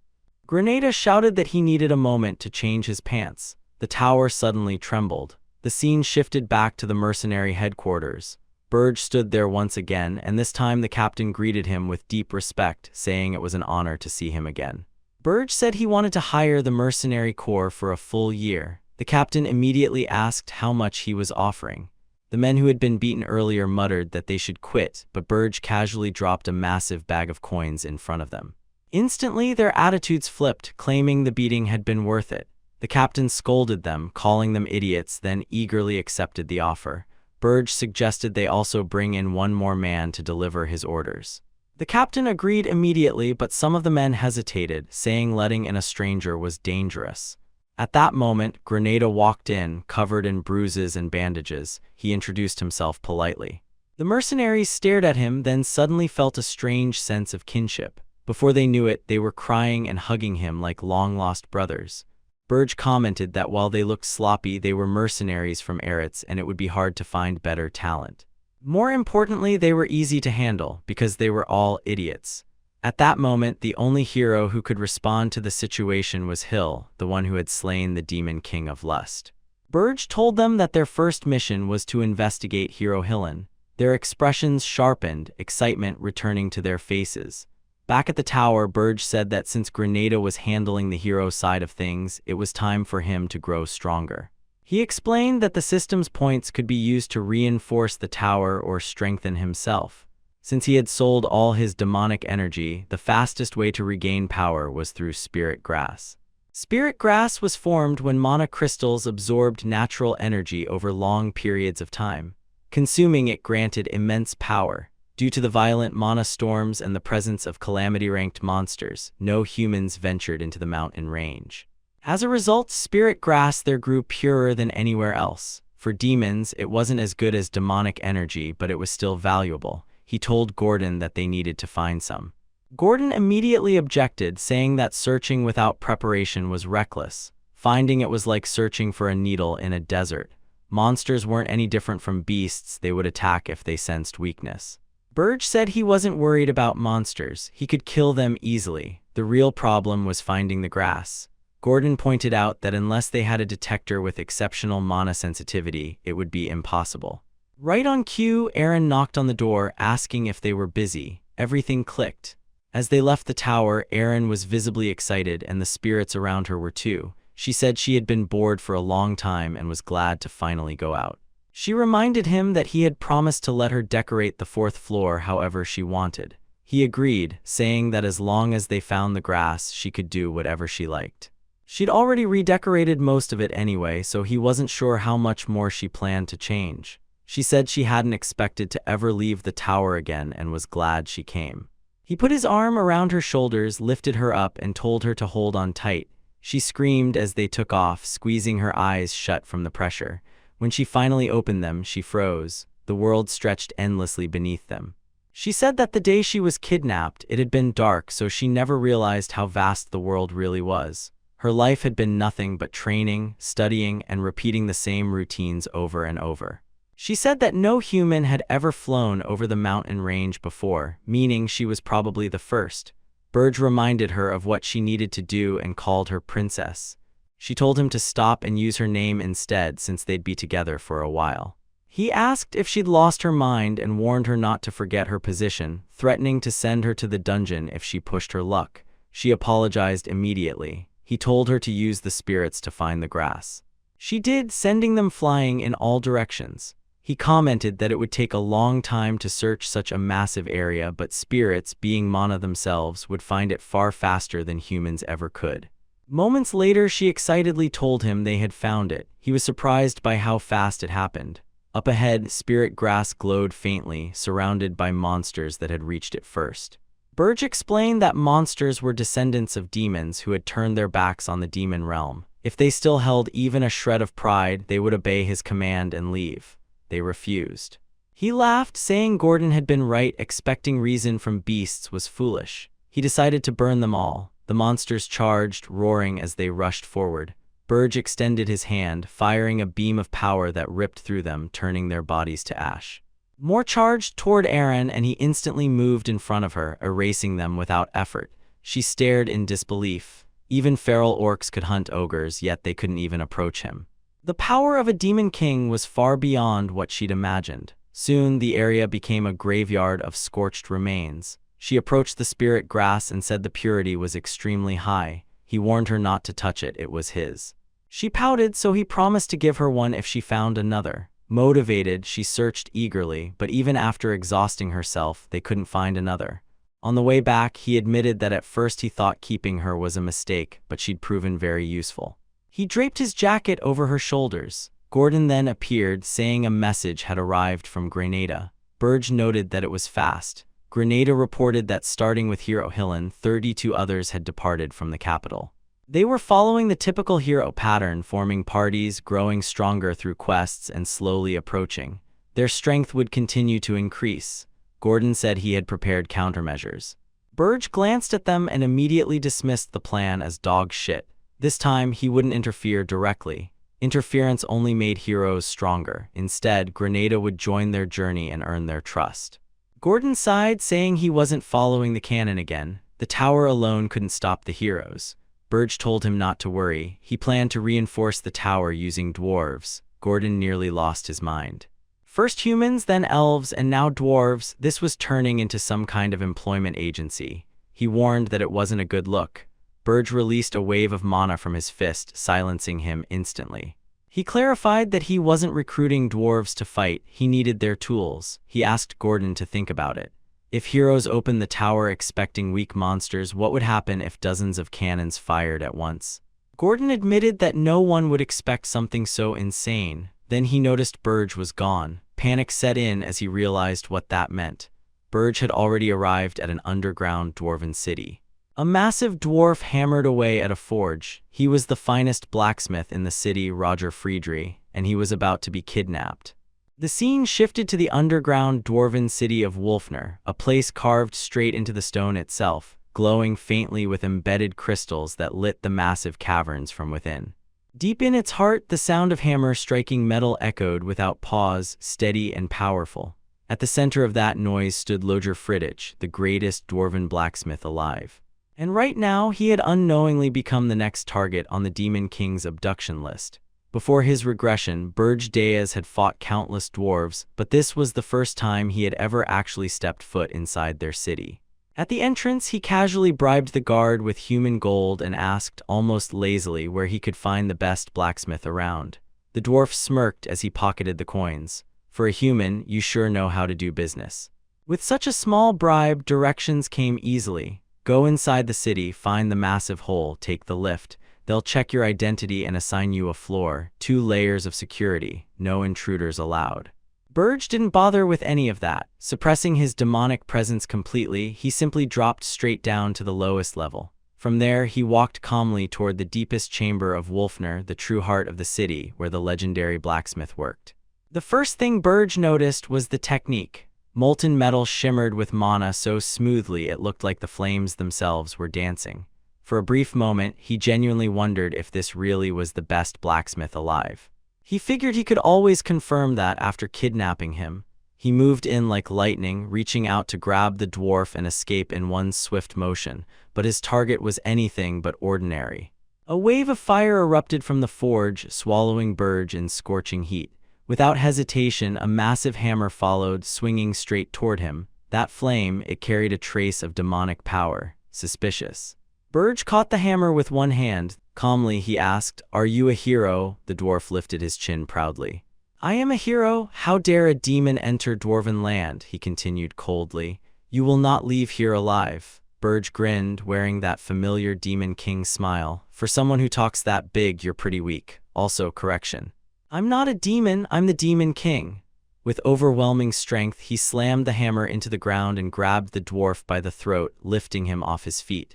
Grenada shouted that he needed a moment to change his pants. The tower suddenly trembled. The scene shifted back to the mercenary headquarters. Burge stood there once again, and this time the captain greeted him with deep respect, saying it was an honor to see him again. Burge said he wanted to hire the mercenary corps for a full year. The captain immediately asked how much he was offering. The men who had been beaten earlier muttered that they should quit, but Burge casually dropped a massive bag of coins in front of them. Instantly, their attitudes flipped, claiming the beating had been worth it. The captain scolded them, calling them idiots, then eagerly accepted the offer. Burge suggested they also bring in one more man to deliver his orders. The captain agreed immediately, but some of the men hesitated, saying letting in a stranger was dangerous. At that moment, Grenada walked in, covered in bruises and bandages. He introduced himself politely. The mercenaries stared at him, then suddenly felt a strange sense of kinship. Before they knew it, they were crying and hugging him like long-lost brothers. Burge commented that while they looked sloppy, they were mercenaries from Eretz and it would be hard to find better talent. More importantly, they were easy to handle, because they were all idiots. At that moment, the only hero who could respond to the situation was Hill, the one who had slain the Demon King of Lust. Burge told them that their first mission was to investigate Hero Hillen. Their expressions sharpened, excitement returning to their faces. Back at the tower, Burge said that since Grenada was handling the hero side of things, it was time for him to grow stronger. He explained that the system's points could be used to reinforce the tower or strengthen himself. Since he had sold all his demonic energy, the fastest way to regain power was through spirit grass. Spirit grass was formed when mana crystals absorbed natural energy over long periods of time. Consuming it granted immense power. Due to the violent mana storms and the presence of calamity-ranked monsters, no humans ventured into the mountain range. As a result, spirit grass there grew purer than anywhere else. For demons, it wasn't as good as demonic energy, but it was still valuable. He told Gordon that they needed to find some. Gordon immediately objected, saying that searching without preparation was reckless. Finding it was like searching for a needle in a desert. Monsters weren't any different from beasts; they would attack if they sensed weakness. Burge said he wasn't worried about monsters. He could kill them easily. The real problem was finding the grass. Gordon pointed out that unless they had a detector with exceptional mana sensitivity, it would be impossible. Right on cue, Aaron knocked on the door, asking if they were busy. Everything clicked. As they left the tower, Aaron was visibly excited, and the spirits around her were too. She said she had been bored for a long time and was glad to finally go out. She reminded him that he had promised to let her decorate the 4th floor however she wanted. He agreed, saying that as long as they found the grass, she could do whatever she liked. She'd already redecorated most of it anyway, so he wasn't sure how much more she planned to change. She said she hadn't expected to ever leave the tower again and was glad she came. He put his arm around her shoulders, lifted her up, and told her to hold on tight. She screamed as they took off, squeezing her eyes shut from the pressure. When she finally opened them, she froze. The world stretched endlessly beneath them. She said that the day she was kidnapped, it had been dark, so she never realized how vast the world really was. Her life had been nothing but training, studying, and repeating the same routines over and over. She said that no human had ever flown over the mountain range before, meaning she was probably the first. Burge reminded her of what she needed to do and called her princess. She told him to stop and use her name instead, since they'd be together for a while. He asked if she'd lost her mind and warned her not to forget her position, threatening to send her to the dungeon if she pushed her luck. She apologized immediately. He told her to use the spirits to find the grass. She did, sending them flying in all directions. He commented that it would take a long time to search such a massive area, but spirits, being mana themselves, would find it far faster than humans ever could. Moments later, she excitedly told him they had found it. He was surprised by how fast it happened. Up ahead, spirit grass glowed faintly, surrounded by monsters that had reached it first. Burge explained that monsters were descendants of demons who had turned their backs on the demon realm. If they still held even a shred of pride, they would obey his command and leave. They refused. He laughed, saying Gordon had been right, expecting reason from beasts was foolish. He decided to burn them all. The monsters charged, roaring as they rushed forward. Burge extended his hand, firing a beam of power that ripped through them, turning their bodies to ash. More charged toward Aaron, and he instantly moved in front of her, erasing them without effort. She stared in disbelief. Even feral orcs could hunt ogres, yet they couldn't even approach him. The power of a demon king was far beyond what she'd imagined. Soon, the area became a graveyard of scorched remains. She approached the spirit grass and said the purity was extremely high. He warned her not to touch it, it was his. She pouted, so he promised to give her one if she found another. Motivated, she searched eagerly, but even after exhausting herself, they couldn't find another. On the way back, he admitted that at first he thought keeping her was a mistake, but she'd proven very useful. He draped his jacket over her shoulders. Gordon then appeared, saying a message had arrived from Grenada. Burge noted that it was fast. Grenada reported that starting with Hero Hillen, 32 others had departed from the capital. They were following the typical hero pattern, forming parties, growing stronger through quests, and slowly approaching. Their strength would continue to increase. Gordon said he had prepared countermeasures. Burge glanced at them and immediately dismissed the plan as dog shit. This time, he wouldn't interfere directly. Interference only made heroes stronger. Instead, Grenada would join their journey and earn their trust. Gordon sighed, saying he wasn't following the canon again. The tower alone couldn't stop the heroes. Burge told him not to worry. He planned to reinforce the tower using dwarves. Gordon nearly lost his mind. First humans, then elves, and now dwarves. This was turning into some kind of employment agency. He warned that it wasn't a good look. Burge released a wave of mana from his fist, silencing him instantly. He clarified that he wasn't recruiting dwarves to fight, he needed their tools. He asked Gordon to think about it. If heroes opened the tower expecting weak monsters, what would happen if dozens of cannons fired at once? Gordon admitted that no one would expect something so insane. Then he noticed Burge was gone. Panic set in as he realized what that meant. Burge had already arrived at an underground dwarven city. A massive dwarf hammered away at a forge. He was the finest blacksmith in the city, Roger Friedrich, and he was about to be kidnapped. The scene shifted to the underground dwarven city of Wolfner, a place carved straight into the stone itself, glowing faintly with embedded crystals that lit the massive caverns from within. Deep in its heart, the sound of hammer striking metal echoed without pause, steady and powerful. At the center of that noise stood Roger Friedrich, the greatest dwarven blacksmith alive. And right now, he had unknowingly become the next target on the Demon King's abduction list. Before his regression, Burge Diaz had fought countless dwarves, but this was the first time he had ever actually stepped foot inside their city. At the entrance, he casually bribed the guard with human gold and asked, almost lazily, where he could find the best blacksmith around. The dwarf smirked as he pocketed the coins. For a human, you sure know how to do business. With such a small bribe, directions came easily. Go inside the city, find the massive hole, take the lift. They'll check your identity and assign you a floor, 2 layers of security, no intruders allowed. Burge didn't bother with any of that. Suppressing his demonic presence completely, he simply dropped straight down to the lowest level. From there, he walked calmly toward the deepest chamber of Wolfner, the true heart of the city, where the legendary blacksmith worked. The first thing Burge noticed was the technique. Molten metal shimmered with mana so smoothly it looked like the flames themselves were dancing. For a brief moment, he genuinely wondered if this really was the best blacksmith alive. He figured he could always confirm that after kidnapping him. He moved in like lightning, reaching out to grab the dwarf and escape in one swift motion, but his target was anything but ordinary. A wave of fire erupted from the forge, swallowing Burge in scorching heat. Without hesitation, a massive hammer followed, swinging straight toward him. That flame, it carried a trace of demonic power. Suspicious. Burge caught the hammer with one hand. Calmly, he asked, "Are you a hero?" The dwarf lifted his chin proudly. "I am a hero. How dare a demon enter dwarven land?" he continued coldly. "You will not leave here alive." Burge grinned, wearing that familiar Demon King smile. "For someone who talks that big, you're pretty weak. Also, correction. I'm not a demon, I'm the Demon King." With overwhelming strength, he slammed the hammer into the ground and grabbed the dwarf by the throat, lifting him off his feet.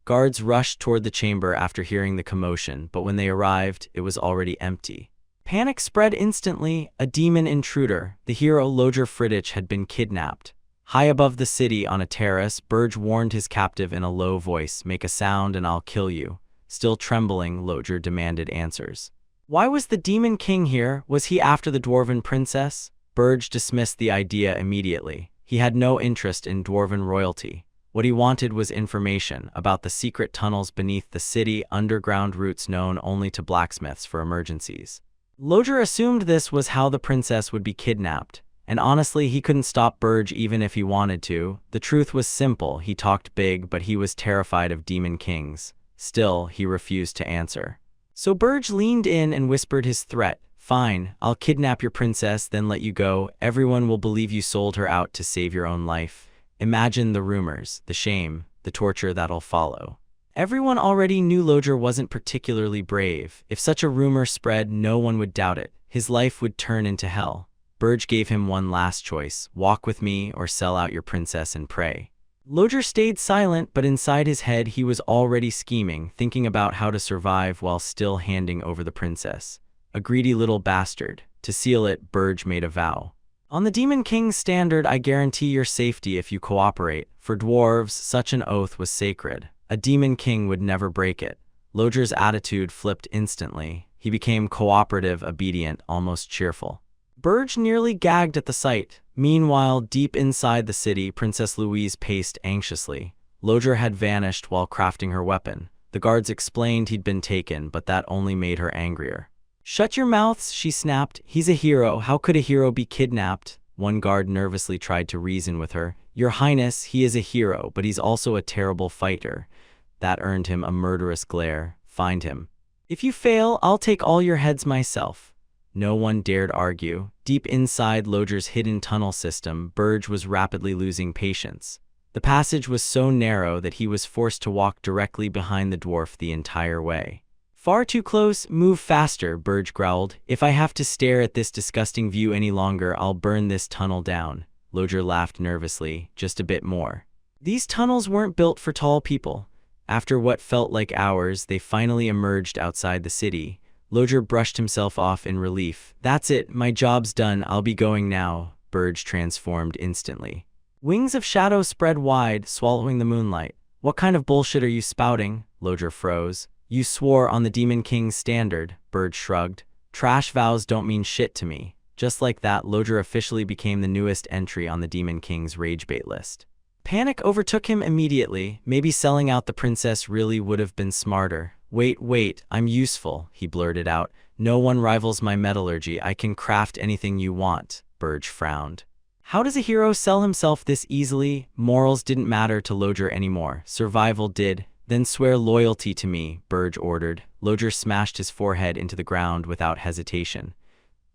Guards rushed toward the chamber after hearing the commotion, but when they arrived, it was already empty. Panic spread instantly. A demon intruder, the hero Roger Friedrich, had been kidnapped. High above the city on a terrace, Burge warned his captive in a low voice, "Make a sound and I'll kill you." Still trembling, Roger demanded answers. Why was the Demon King here? Was he after the dwarven princess? Burge dismissed the idea immediately. He had no interest in dwarven royalty. What he wanted was information about the secret tunnels beneath the city, underground routes known only to blacksmiths for emergencies. Roger assumed this was how the princess would be kidnapped, and honestly, he couldn't stop Burge even if he wanted to. The truth was simple. He talked big, but he was terrified of Demon Kings. Still, he refused to answer. So Burge leaned in and whispered his threat. "Fine, I'll kidnap your princess, then let you go. Everyone will believe you sold her out to save your own life." Imagine the rumors, the shame, the torture that'll follow. Everyone already knew Roger wasn't particularly brave. If such a rumor spread, no one would doubt it. His life would turn into hell. Burge gave him one last choice: walk with me or sell out your princess and pray. Roger stayed silent, but inside his head he was already scheming, thinking about how to survive while still handing over the princess. A greedy little bastard. To seal it, Burge made a vow. "On the Demon King's standard, I guarantee your safety if you cooperate." For dwarves, such an oath was sacred. A Demon King would never break it. Roger's attitude flipped instantly. He became cooperative, obedient, almost cheerful. Burge nearly gagged at the sight. Meanwhile, deep inside the city, Princess Louise paced anxiously. Roger had vanished while crafting her weapon. The guards explained he'd been taken, but that only made her angrier. "Shut your mouths," she snapped. "He's a hero. How could a hero be kidnapped?" One guard nervously tried to reason with her. "Your Highness, he is a hero, but he's also a terrible fighter." That earned him a murderous glare. "Find him. If you fail, I'll take all your heads myself." No one dared argue. Deep inside Roger's hidden tunnel system, Burge was rapidly losing patience. The passage was so narrow that he was forced to walk directly behind the dwarf the entire way. "Far too close, move faster," Burge growled. "If I have to stare at this disgusting view any longer, I'll burn this tunnel down." Loger laughed nervously, just a bit more. These tunnels weren't built for tall people. After what felt like hours, they finally emerged outside the city. Loger brushed himself off in relief. That's it, my job's done, I'll be going now. Burge transformed instantly. Wings of shadow spread wide, swallowing the moonlight. What kind of bullshit are you spouting? Loger froze. You swore on the Demon King's standard, Burge shrugged. Trash vows don't mean shit to me. Just like that, Loger officially became the newest entry on the Demon King's rage bait list. Panic overtook him immediately. Maybe selling out the princess really would have been smarter. Wait, I'm useful, he blurted out. No one rivals my metallurgy. I can craft anything you want. Burge frowned. How does a hero sell himself this easily? Morals didn't matter to Loger anymore. Survival did. Then swear loyalty to me, Burge ordered. Loger smashed his forehead into the ground without hesitation.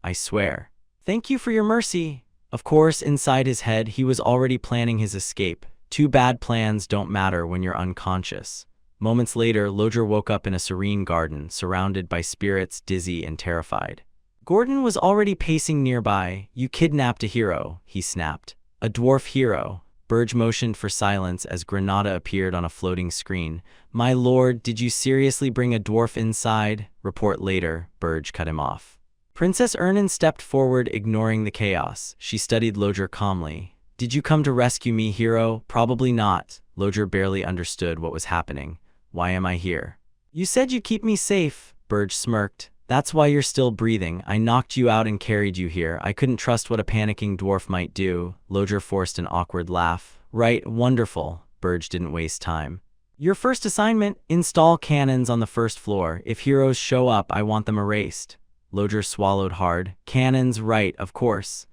I swear. Thank you for your mercy. Of course, inside his head, he was already planning his escape. Two bad plans don't matter when you're unconscious. Moments later, Loger woke up in a serene garden, surrounded by spirits, dizzy and terrified. Gordon was already pacing nearby. You kidnapped a hero, he snapped. A dwarf hero. Burge motioned for silence as Granada appeared on a floating screen. My lord, did you seriously bring a dwarf inside? Report later, Burge cut him off. Princess Ernan stepped forward, ignoring the chaos. She studied Loger calmly. Did you come to rescue me, hero? Probably not. Loger barely understood what was happening. Why am I here? You said you'd keep me safe, Burge smirked. That's why you're still breathing. I knocked you out and carried you here. I couldn't trust what a panicking dwarf might do. Loger forced an awkward laugh. Right, wonderful. Burge didn't waste time. Your first assignment, install cannons on the first floor. If heroes show up, I want them erased. Loger swallowed hard. Cannons, right, of course.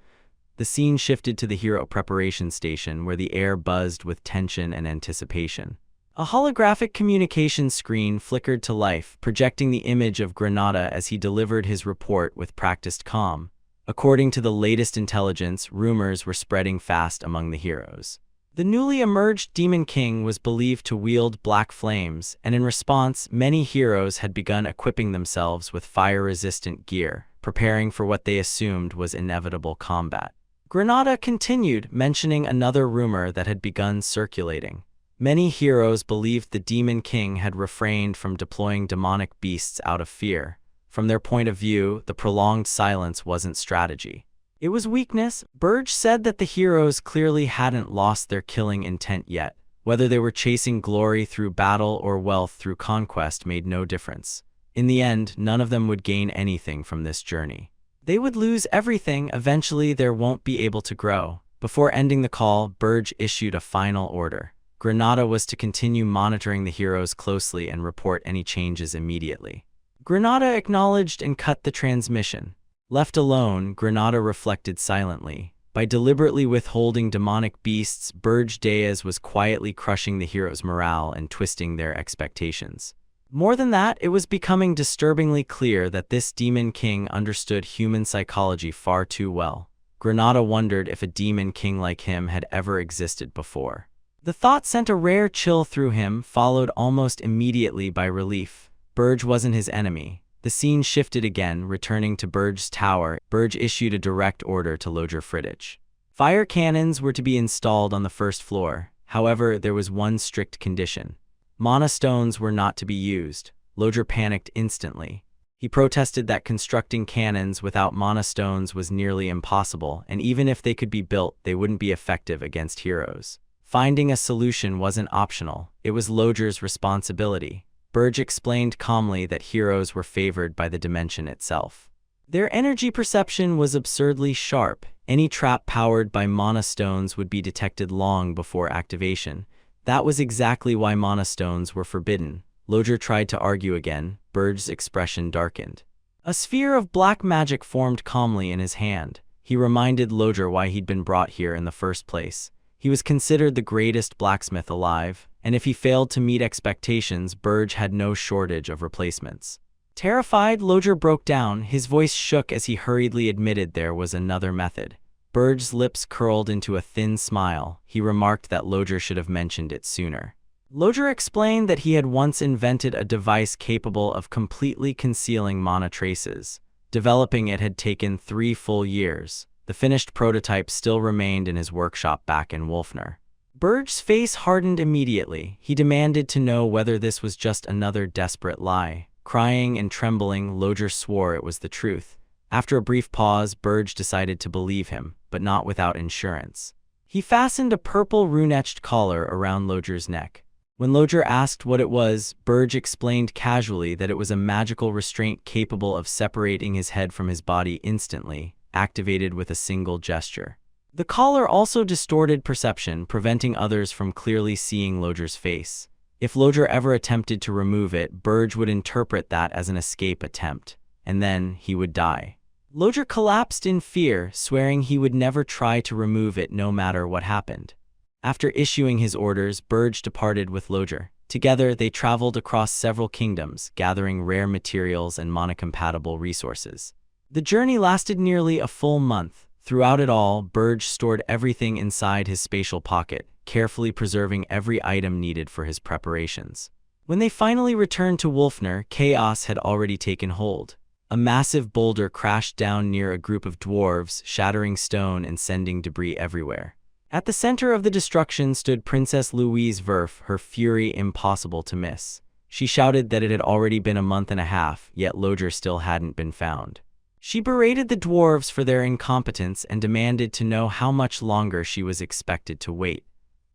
The scene shifted to the hero preparation station, where the air buzzed with tension and anticipation. A holographic communication screen flickered to life, projecting the image of Granada as he delivered his report with practiced calm. According to the latest intelligence, rumors were spreading fast among the heroes. The newly emerged Demon King was believed to wield black flames, and in response, many heroes had begun equipping themselves with fire-resistant gear, preparing for what they assumed was inevitable combat. Granada continued, mentioning another rumor that had begun circulating. Many heroes believed the Demon King had refrained from deploying demonic beasts out of fear. From their point of view, the prolonged silence wasn't strategy. It was weakness. Burge said that the heroes clearly hadn't lost their killing intent yet. Whether they were chasing glory through battle or wealth through conquest made no difference. In the end, none of them would gain anything from this journey. They would lose everything. Eventually, they won't be able to grow. Before ending the call, Burge issued a final order. Granada was to continue monitoring the heroes closely and report any changes immediately. Granada acknowledged and cut the transmission. Left alone, Granada reflected silently. By deliberately withholding demonic beasts, Burge Diaz was quietly crushing the heroes' morale and twisting their expectations. More than that, it was becoming disturbingly clear that this Demon King understood human psychology far too well. Granada wondered if a Demon King like him had ever existed before. The thought sent a rare chill through him, followed almost immediately by relief. Burge wasn't his enemy. The scene shifted again, returning to Burge's tower. Burge issued a direct order to Loger Friedrich. Fire cannons were to be installed on the first floor. However, there was one strict condition. Mana stones were not to be used. Loger panicked instantly. He protested that constructing cannons without mana stones was nearly impossible, and even if they could be built, they wouldn't be effective against heroes. Finding a solution wasn't optional. It was Loger's responsibility. Burge explained calmly that heroes were favored by the dimension itself. Their energy perception was absurdly sharp. Any trap powered by mana stones would be detected long before activation. That was exactly why mana stones were forbidden. Loger tried to argue again. Burge's expression darkened. A sphere of black magic formed calmly in his hand. He reminded Loger why he'd been brought here in the first place. He was considered the greatest blacksmith alive, and if he failed to meet expectations, Burge had no shortage of replacements. Terrified, Loger broke down. His voice shook as he hurriedly admitted there was another method. Burge's lips curled into a thin smile. He remarked that Loger should have mentioned it sooner. Loger explained that he had once invented a device capable of completely concealing mana traces. Developing it had taken 3 full years. The finished prototype still remained in his workshop back in Wolfner. Burge's face hardened immediately. He demanded to know whether this was just another desperate lie. Crying and trembling, Loger swore it was the truth. After a brief pause, Burge decided to believe him, but not without insurance. He fastened a purple rune-etched collar around Loger's neck. When Loger asked what it was, Burge explained casually that it was a magical restraint capable of separating his head from his body instantly, activated with a single gesture. The collar also distorted perception, preventing others from clearly seeing Loger's face. If Loger ever attempted to remove it, Burge would interpret that as an escape attempt, and then he would die. Loger collapsed in fear, swearing he would never try to remove it no matter what happened. After issuing his orders, Burge departed with Loger. Together, they traveled across several kingdoms, gathering rare materials and monocompatible resources. The journey lasted nearly a full month. Throughout it all, Burge stored everything inside his spatial pocket, carefully preserving every item needed for his preparations. When they finally returned to Wolfner, chaos had already taken hold. A massive boulder crashed down near a group of dwarves, shattering stone and sending debris everywhere. At the center of the destruction stood Princess Louise Verf, her fury impossible to miss. She shouted that it had already been a month and a half, yet Loger still hadn't been found. She berated the dwarves for their incompetence and demanded to know how much longer she was expected to wait.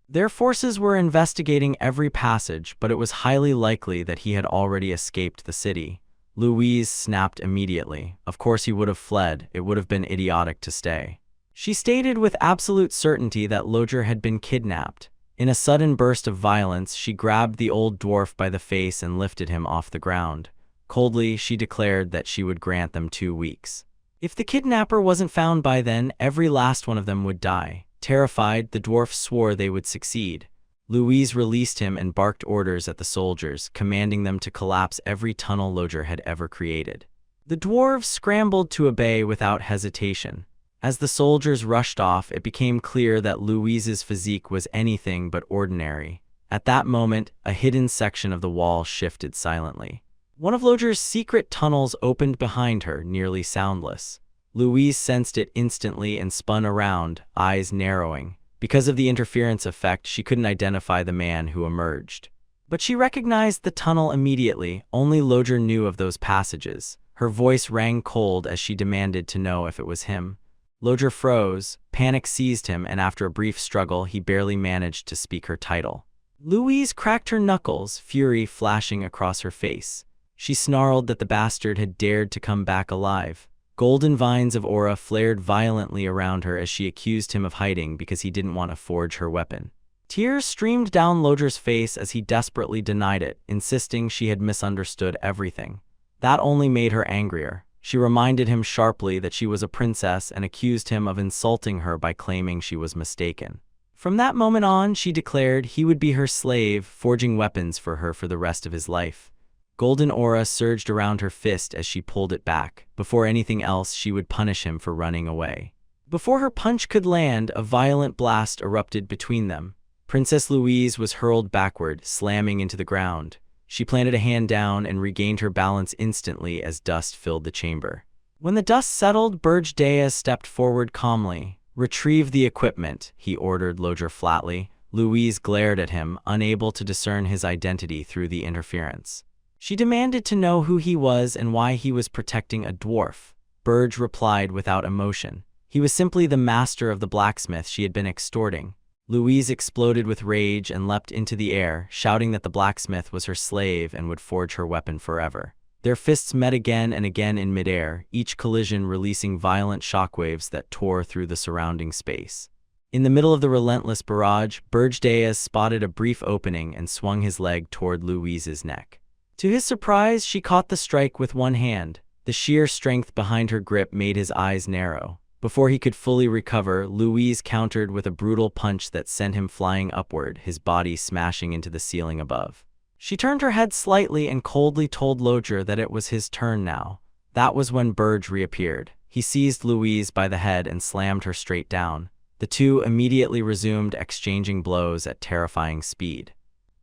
Their forces were investigating every passage, but it was highly likely that he had already escaped the city. Louise snapped immediately. Of course he would have fled. It would have been idiotic to stay. She stated with absolute certainty that Loger had been kidnapped. In a sudden burst of violence, she grabbed the old dwarf by the face and lifted him off the ground. Coldly, she declared that she would grant them 2 weeks. If the kidnapper wasn't found by then, every last one of them would die. Terrified, the dwarfs swore they would succeed. Louise released him and barked orders at the soldiers, commanding them to collapse every tunnel Loger had ever created. The dwarves scrambled to obey without hesitation. As the soldiers rushed off, it became clear that Louise's physique was anything but ordinary. At that moment, a hidden section of the wall shifted silently. One of Loger's secret tunnels opened behind her, nearly soundless. Louise sensed it instantly and spun around, eyes narrowing. Because of the interference effect, she couldn't identify the man who emerged. But she recognized the tunnel immediately. Only Loger knew of those passages. Her voice rang cold as she demanded to know if it was him. Loger froze, panic seized him, and after a brief struggle, he barely managed to speak her title. Louise cracked her knuckles, fury flashing across her face. She snarled that the bastard had dared to come back alive. Golden vines of aura flared violently around her as she accused him of hiding because he didn't want to forge her weapon. Tears streamed down Loger's face as he desperately denied it, insisting she had misunderstood everything. That only made her angrier. She reminded him sharply that she was a princess and accused him of insulting her by claiming she was mistaken. From that moment on, she declared he would be her slave, forging weapons for her for the rest of his life. Golden aura surged around her fist as she pulled it back. Before anything else, she would punish him for running away. Before her punch could land, a violent blast erupted between them. Princess Louise was hurled backward, slamming into the ground. She planted a hand down and regained her balance instantly as dust filled the chamber. When the dust settled, Burge Diaz stepped forward calmly. "Retrieve the equipment," he ordered Loger flatly. Louise glared at him, unable to discern his identity through the interference. She demanded to know who he was and why he was protecting a dwarf. Burge replied without emotion. He was simply the master of the blacksmith she had been extorting. Louise exploded with rage and leapt into the air, shouting that the blacksmith was her slave and would forge her weapon forever. Their fists met again and again in midair, each collision releasing violent shockwaves that tore through the surrounding space. In the middle of the relentless barrage, Burge Diaz spotted a brief opening and swung his leg toward Louise's neck. To his surprise, she caught the strike with one hand. The sheer strength behind her grip made his eyes narrow. Before he could fully recover, Louise countered with a brutal punch that sent him flying upward, his body smashing into the ceiling above. She turned her head slightly and coldly told Loger that it was his turn now. That was when Burge reappeared. He seized Louise by the head and slammed her straight down. The two immediately resumed exchanging blows at terrifying speed.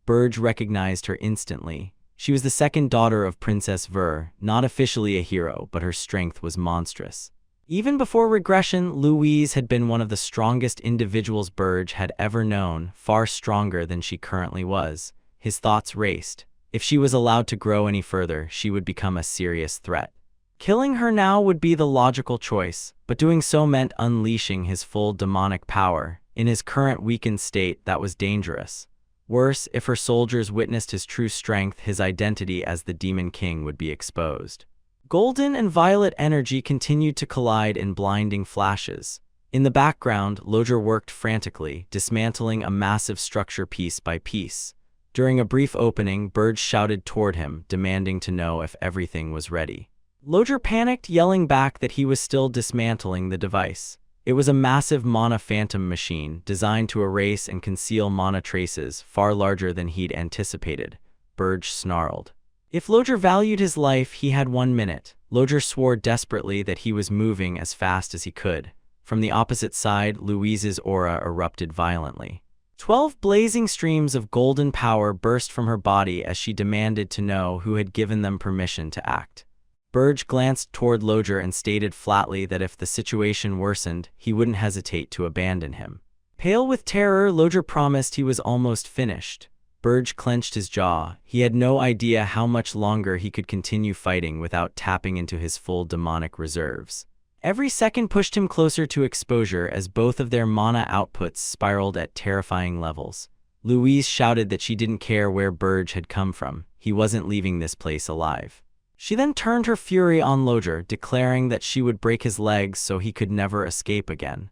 Burge recognized her instantly. She was the second daughter of Princess Ver, not officially a hero, but her strength was monstrous. Even before regression, Louise had been one of the strongest individuals Burge had ever known, far stronger than she currently was. His thoughts raced. If she was allowed to grow any further, she would become a serious threat. Killing her now would be the logical choice, but doing so meant unleashing his full demonic power. In his current weakened state, that was dangerous. Worse, if her soldiers witnessed his true strength, his identity as the Demon King would be exposed. Golden and violet energy continued to collide in blinding flashes. In the background, Lodger worked frantically, dismantling a massive structure piece by piece. During a brief opening, Burge shouted toward him, demanding to know if everything was ready. Lodger panicked, yelling back that he was still dismantling the device. It was a massive mana phantom machine, designed to erase and conceal mana traces, far larger than he'd anticipated. Burge snarled. If Lodger valued his life, he had 1 minute. Lodger swore desperately that he was moving as fast as he could. From the opposite side, Louise's aura erupted violently. 12 blazing streams of golden power burst from her body as she demanded to know who had given them permission to act. Burge glanced toward Lodger and stated flatly that if the situation worsened, he wouldn't hesitate to abandon him. Pale with terror, Lodger promised he was almost finished. Burge clenched his jaw. He had no idea how much longer he could continue fighting without tapping into his full demonic reserves. Every second pushed him closer to exposure as both of their mana outputs spiraled at terrifying levels. Louise shouted that she didn't care where Burge had come from. He wasn't leaving this place alive. She then turned her fury on Lodger, declaring that she would break his legs so he could never escape again.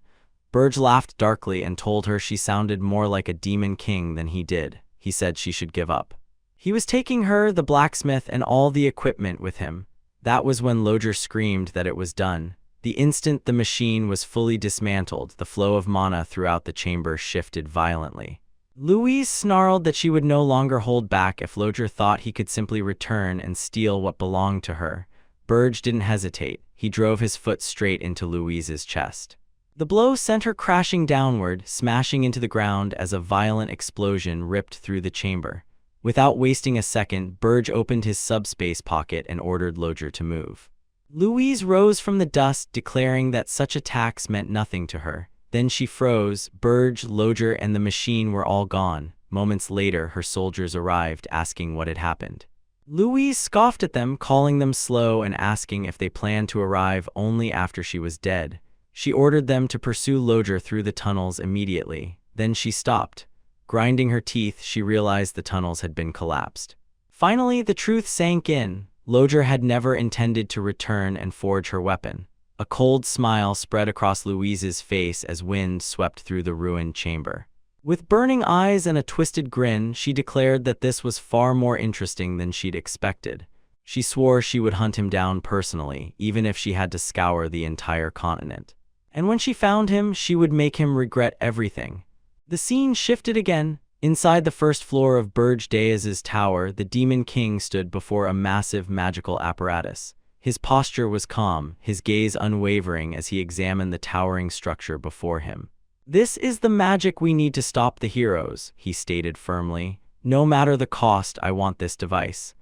Burge laughed darkly and told her she sounded more like a demon king than he did. He said she should give up. He was taking her, the blacksmith, and all the equipment with him. That was when Lodger screamed that it was done. The instant the machine was fully dismantled, the flow of mana throughout the chamber shifted violently. Louise snarled that she would no longer hold back if Lodger thought he could simply return and steal what belonged to her. Burge didn't hesitate. He drove his foot straight into Louise's chest. The blow sent her crashing downward, smashing into the ground as a violent explosion ripped through the chamber. Without wasting a second, Burge opened his subspace pocket and ordered Lodger to move. Louise rose from the dust, declaring that such attacks meant nothing to her. Then she froze. Burge, Lodger, and the machine were all gone. Moments later, her soldiers arrived, asking what had happened. Louise scoffed at them, calling them slow and asking if they planned to arrive only after she was dead. She ordered them to pursue Lodger through the tunnels immediately. Then she stopped. Grinding her teeth, she realized the tunnels had been collapsed. Finally, the truth sank in. Lodger had never intended to return and forge her weapon. A cold smile spread across Louise's face as wind swept through the ruined chamber. With burning eyes and a twisted grin, she declared that this was far more interesting than she'd expected. She swore she would hunt him down personally, even if she had to scour the entire continent. And when she found him, she would make him regret everything. The scene shifted again. Inside the first floor of Burge Deiz's tower, the Demon King stood before a massive magical apparatus. His posture was calm, his gaze unwavering as he examined the towering structure before him. "This is the magic we need to stop the heroes," he stated firmly. "No matter the cost, I want this device."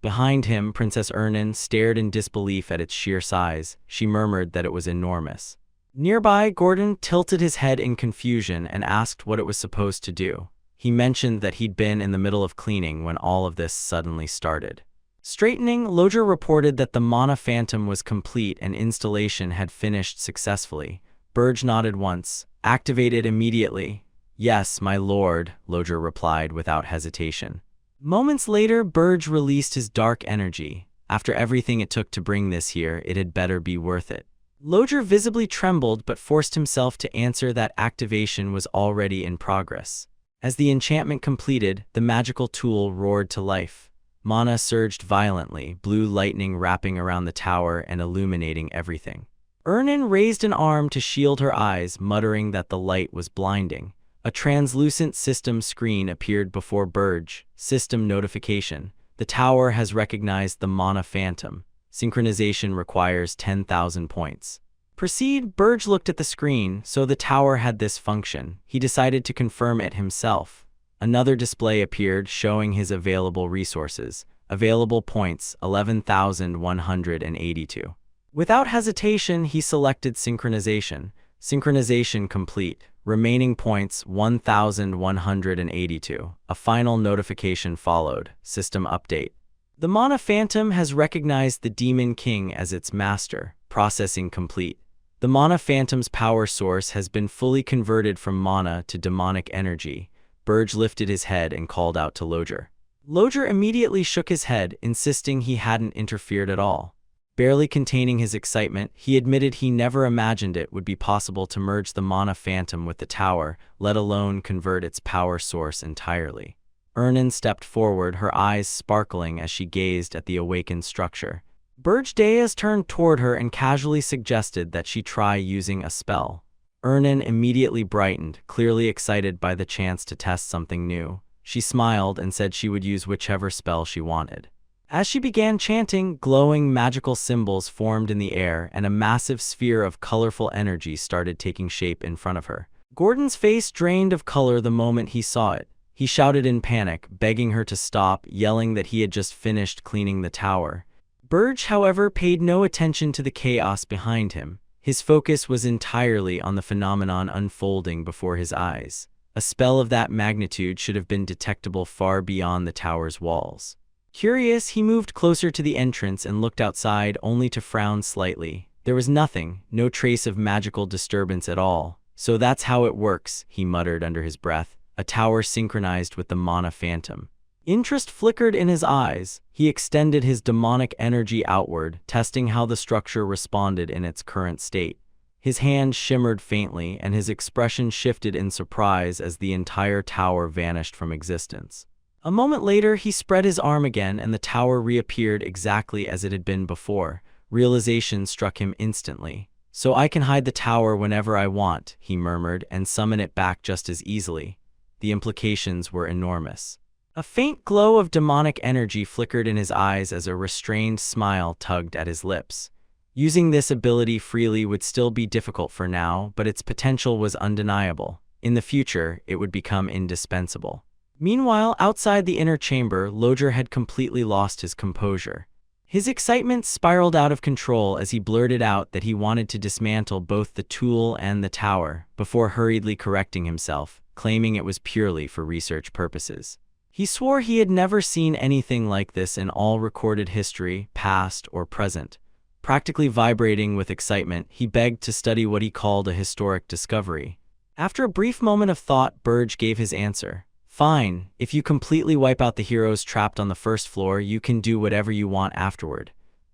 Behind him, Princess Ernan stared in disbelief at its sheer size. She murmured that it was enormous. Nearby, Gordon tilted his head in confusion and asked what it was supposed to do. He mentioned that he'd been in the middle of cleaning when all of this suddenly started. Straightening, Lodger reported that the Mana Phantom was complete and installation had finished successfully. Burge nodded once. "Activated immediately." "Yes, my lord," Lodger replied without hesitation. Moments later, Burge released his dark energy. After everything it took to bring this here, it had better be worth it. Lodger visibly trembled but forced himself to answer that activation was already in progress. As the enchantment completed, the magical tool roared to life. Mana surged violently, blue lightning wrapping around the tower and illuminating everything. Ernan raised an arm to shield her eyes, muttering that the light was blinding. A translucent system screen appeared before Burge. System notification. The tower has recognized the Mana Phantom. Synchronization requires 10,000 points. Proceed. Burge looked at the screen, so the tower had this function. He decided to confirm it himself. Another display appeared showing his available resources. Available points, 11,182. Without hesitation, he selected synchronization. Synchronization complete. Remaining points 1,182. A final notification followed. System update. The Mana Phantom has recognized the Demon King as its master. Processing complete. The Mana Phantom's power source has been fully converted from mana to demonic energy. Burge lifted his head and called out to Loger. Loger immediately shook his head, insisting he hadn't interfered at all. Barely containing his excitement, he admitted he never imagined it would be possible to merge the Mana Phantom with the tower, let alone convert its power source entirely. Ernan stepped forward, her eyes sparkling as she gazed at the awakened structure. Burge Deas turned toward her and casually suggested that she try using a spell. Ernan immediately brightened, clearly excited by the chance to test something new. She smiled and said she would use whichever spell she wanted. As she began chanting, glowing magical symbols formed in the air, and a massive sphere of colorful energy started taking shape in front of her. Gordon's face drained of color the moment he saw it. He shouted in panic, begging her to stop, yelling that he had just finished cleaning the tower. Burge, however, paid no attention to the chaos behind him. His focus was entirely on the phenomenon unfolding before his eyes. A spell of that magnitude should have been detectable far beyond the tower's walls. Curious, he moved closer to the entrance and looked outside, only to frown slightly. There was nothing, no trace of magical disturbance at all. So that's how it works, he muttered under his breath. A tower synchronized with the Mana Phantom. Interest flickered in his eyes. He extended his demonic energy outward, testing how the structure responded in its current state. His hand shimmered faintly, and his expression shifted in surprise as the entire tower vanished from existence. A moment later, he spread his arm again, and the tower reappeared exactly as it had been before. Realization struck him instantly. So I can hide the tower whenever I want, he murmured, and summon it back just as easily. The implications were enormous. A faint glow of demonic energy flickered in his eyes as a restrained smile tugged at his lips. Using this ability freely would still be difficult for now, but its potential was undeniable. In the future, it would become indispensable. Meanwhile, outside the inner chamber, Loger had completely lost his composure. His excitement spiraled out of control as he blurted out that he wanted to dismantle both the tool and the tower, before hurriedly correcting himself, claiming it was purely for research purposes. He swore he had never seen anything like this in all recorded history, past or present. Practically vibrating with excitement, he begged to study what he called a historic discovery. After a brief moment of thought, Burge gave his answer. Fine, if you completely wipe out the heroes trapped on the first floor, you can do whatever you want afterward.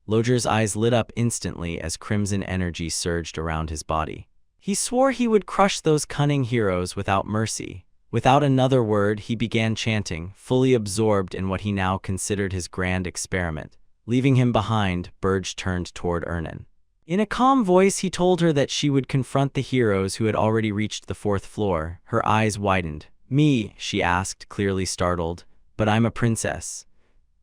Loger's eyes lit up instantly as crimson energy surged around his body. He swore he would crush those cunning heroes without mercy. Without another word, he began chanting, fully absorbed in what he now considered his grand experiment. Leaving him behind, Burge turned toward Ernan. In a calm voice, he told her that she would confront the heroes who had already reached the fourth floor. Her eyes widened. Me, she asked, clearly startled, but I'm a princess.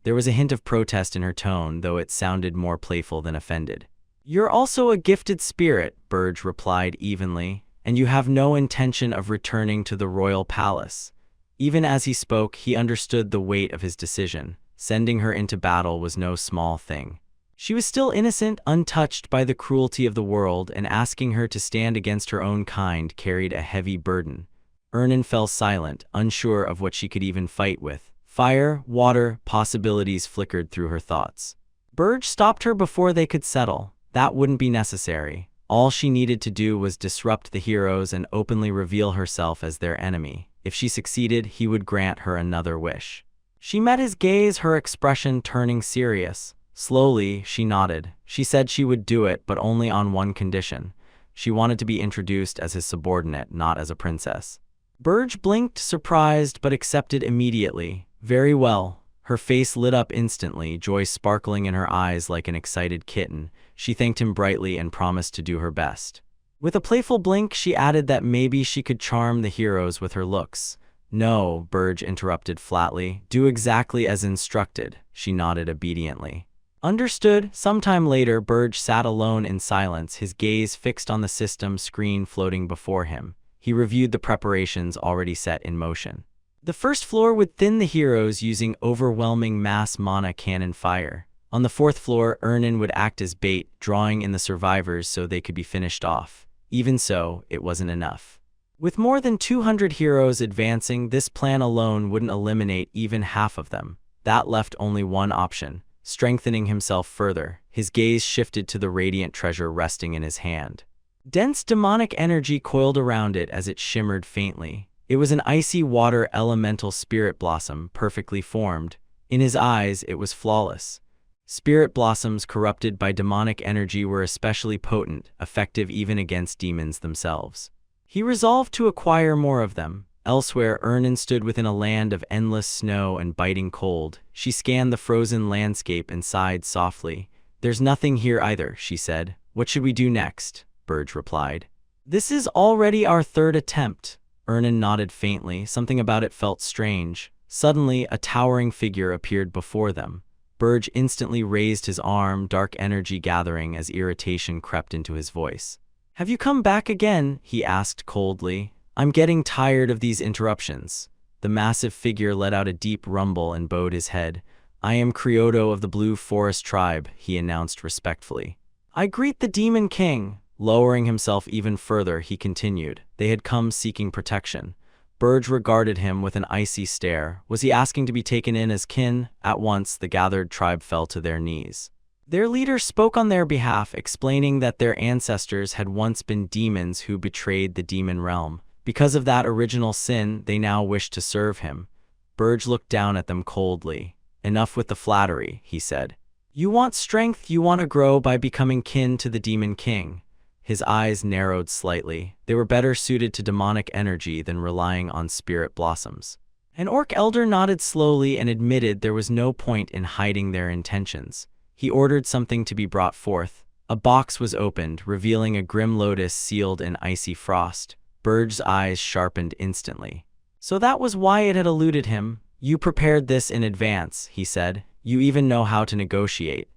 There was a hint of protest in her tone, though it sounded more playful than offended. You're also a gifted spirit, Burge replied evenly, and you have no intention of returning to the royal palace. Even as he spoke, he understood the weight of his decision. Sending her into battle was no small thing. She was still innocent, untouched by the cruelty of the world, and asking her to stand against her own kind carried a heavy burden. Ernan fell silent, unsure of what she could even fight with. Fire, water, possibilities flickered through her thoughts. Burge stopped her before they could settle. That wouldn't be necessary. All she needed to do was disrupt the heroes and openly reveal herself as their enemy. If she succeeded, he would grant her another wish. She met his gaze, her expression turning serious. Slowly, she nodded. She said she would do it, but only on one condition. She wanted to be introduced as his subordinate, not as a princess. Burge blinked, surprised, but accepted immediately. Very well. Her face lit up instantly, joy sparkling in her eyes like an excited kitten. She thanked him brightly and promised to do her best. With a playful blink, she added that maybe she could charm the heroes with her looks. No, Burge interrupted flatly. Do exactly as instructed. She nodded obediently. Understood. Sometime later, Burge sat alone in silence, his gaze fixed on the system screen floating before him. He reviewed the preparations already set in motion. The first floor would thin the heroes using overwhelming mass mana cannon fire. On the fourth floor, Ernan would act as bait, drawing in the survivors so they could be finished off. Even so, it wasn't enough. With more than 200 heroes advancing, this plan alone wouldn't eliminate even half of them. That left only one option: strengthening himself further. His gaze shifted to the radiant treasure resting in his hand. Dense demonic energy coiled around it as it shimmered faintly. It was an icy water elemental spirit blossom, perfectly formed. In his eyes, it was flawless. Spirit blossoms corrupted by demonic energy were especially potent, effective even against demons themselves. He resolved to acquire more of them. Elsewhere, Ernan stood within a land of endless snow and biting cold. She scanned the frozen landscape and sighed softly. "There's nothing here either," she said. "What should we do next?" Burge replied. "This is already our third attempt." Ernan nodded faintly. Something about it felt strange. Suddenly, a towering figure appeared before them. Burge instantly raised his arm, dark energy gathering as irritation crept into his voice. "Have you come back again?" he asked coldly. "I'm getting tired of these interruptions." The massive figure let out a deep rumble and bowed his head. "I am Kyoto of the Blue Forest Tribe," he announced respectfully. "I greet the Demon King." Lowering himself even further, he continued. They had come seeking protection. Burge regarded him with an icy stare. Was he asking to be taken in as kin? At once, the gathered tribe fell to their knees. Their leader spoke on their behalf, explaining that their ancestors had once been demons who betrayed the demon realm. Because of that original sin, they now wished to serve him. Burge looked down at them coldly. "Enough with the flattery," he said. "You want strength, you want to grow by becoming kin to the Demon King." His eyes narrowed slightly. They were better suited to demonic energy than relying on spirit blossoms. An orc elder nodded slowly and admitted there was no point in hiding their intentions. He ordered something to be brought forth. A box was opened, revealing a grim lotus sealed in icy frost. Burge's eyes sharpened instantly. So that was why it had eluded him. "You prepared this in advance," he said. "You even know how to negotiate."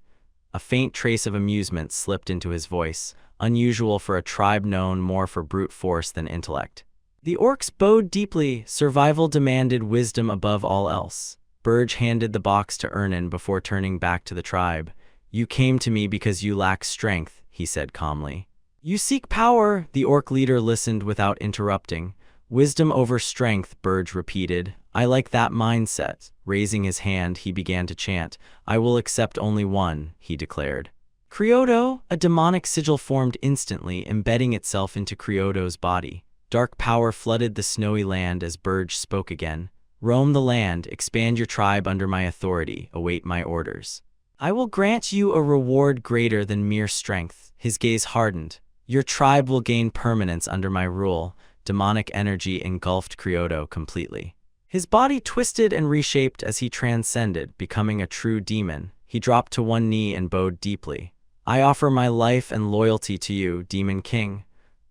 A faint trace of amusement slipped into his voice, unusual for a tribe known more for brute force than intellect. The orcs bowed deeply. Survival demanded wisdom above all else. Burge handed the box to Ernan before turning back to the tribe. "You came to me because you lack strength," he said calmly. "You seek power." The orc leader listened without interrupting. "Wisdom over strength," Burge repeated. "I like that mindset." Raising his hand, he began to chant. "I will accept only one," he declared. Kyoto, a demonic sigil formed instantly, embedding itself into Kyoto's body. Dark power flooded the snowy land as Burge spoke again. "Roam the land, expand your tribe under my authority, await my orders. I will grant you a reward greater than mere strength." His gaze hardened. "Your tribe will gain permanence under my rule." Demonic energy engulfed Kyoto completely. His body twisted and reshaped as he transcended, becoming a true demon. He dropped to one knee and bowed deeply. "I offer my life and loyalty to you, Demon King."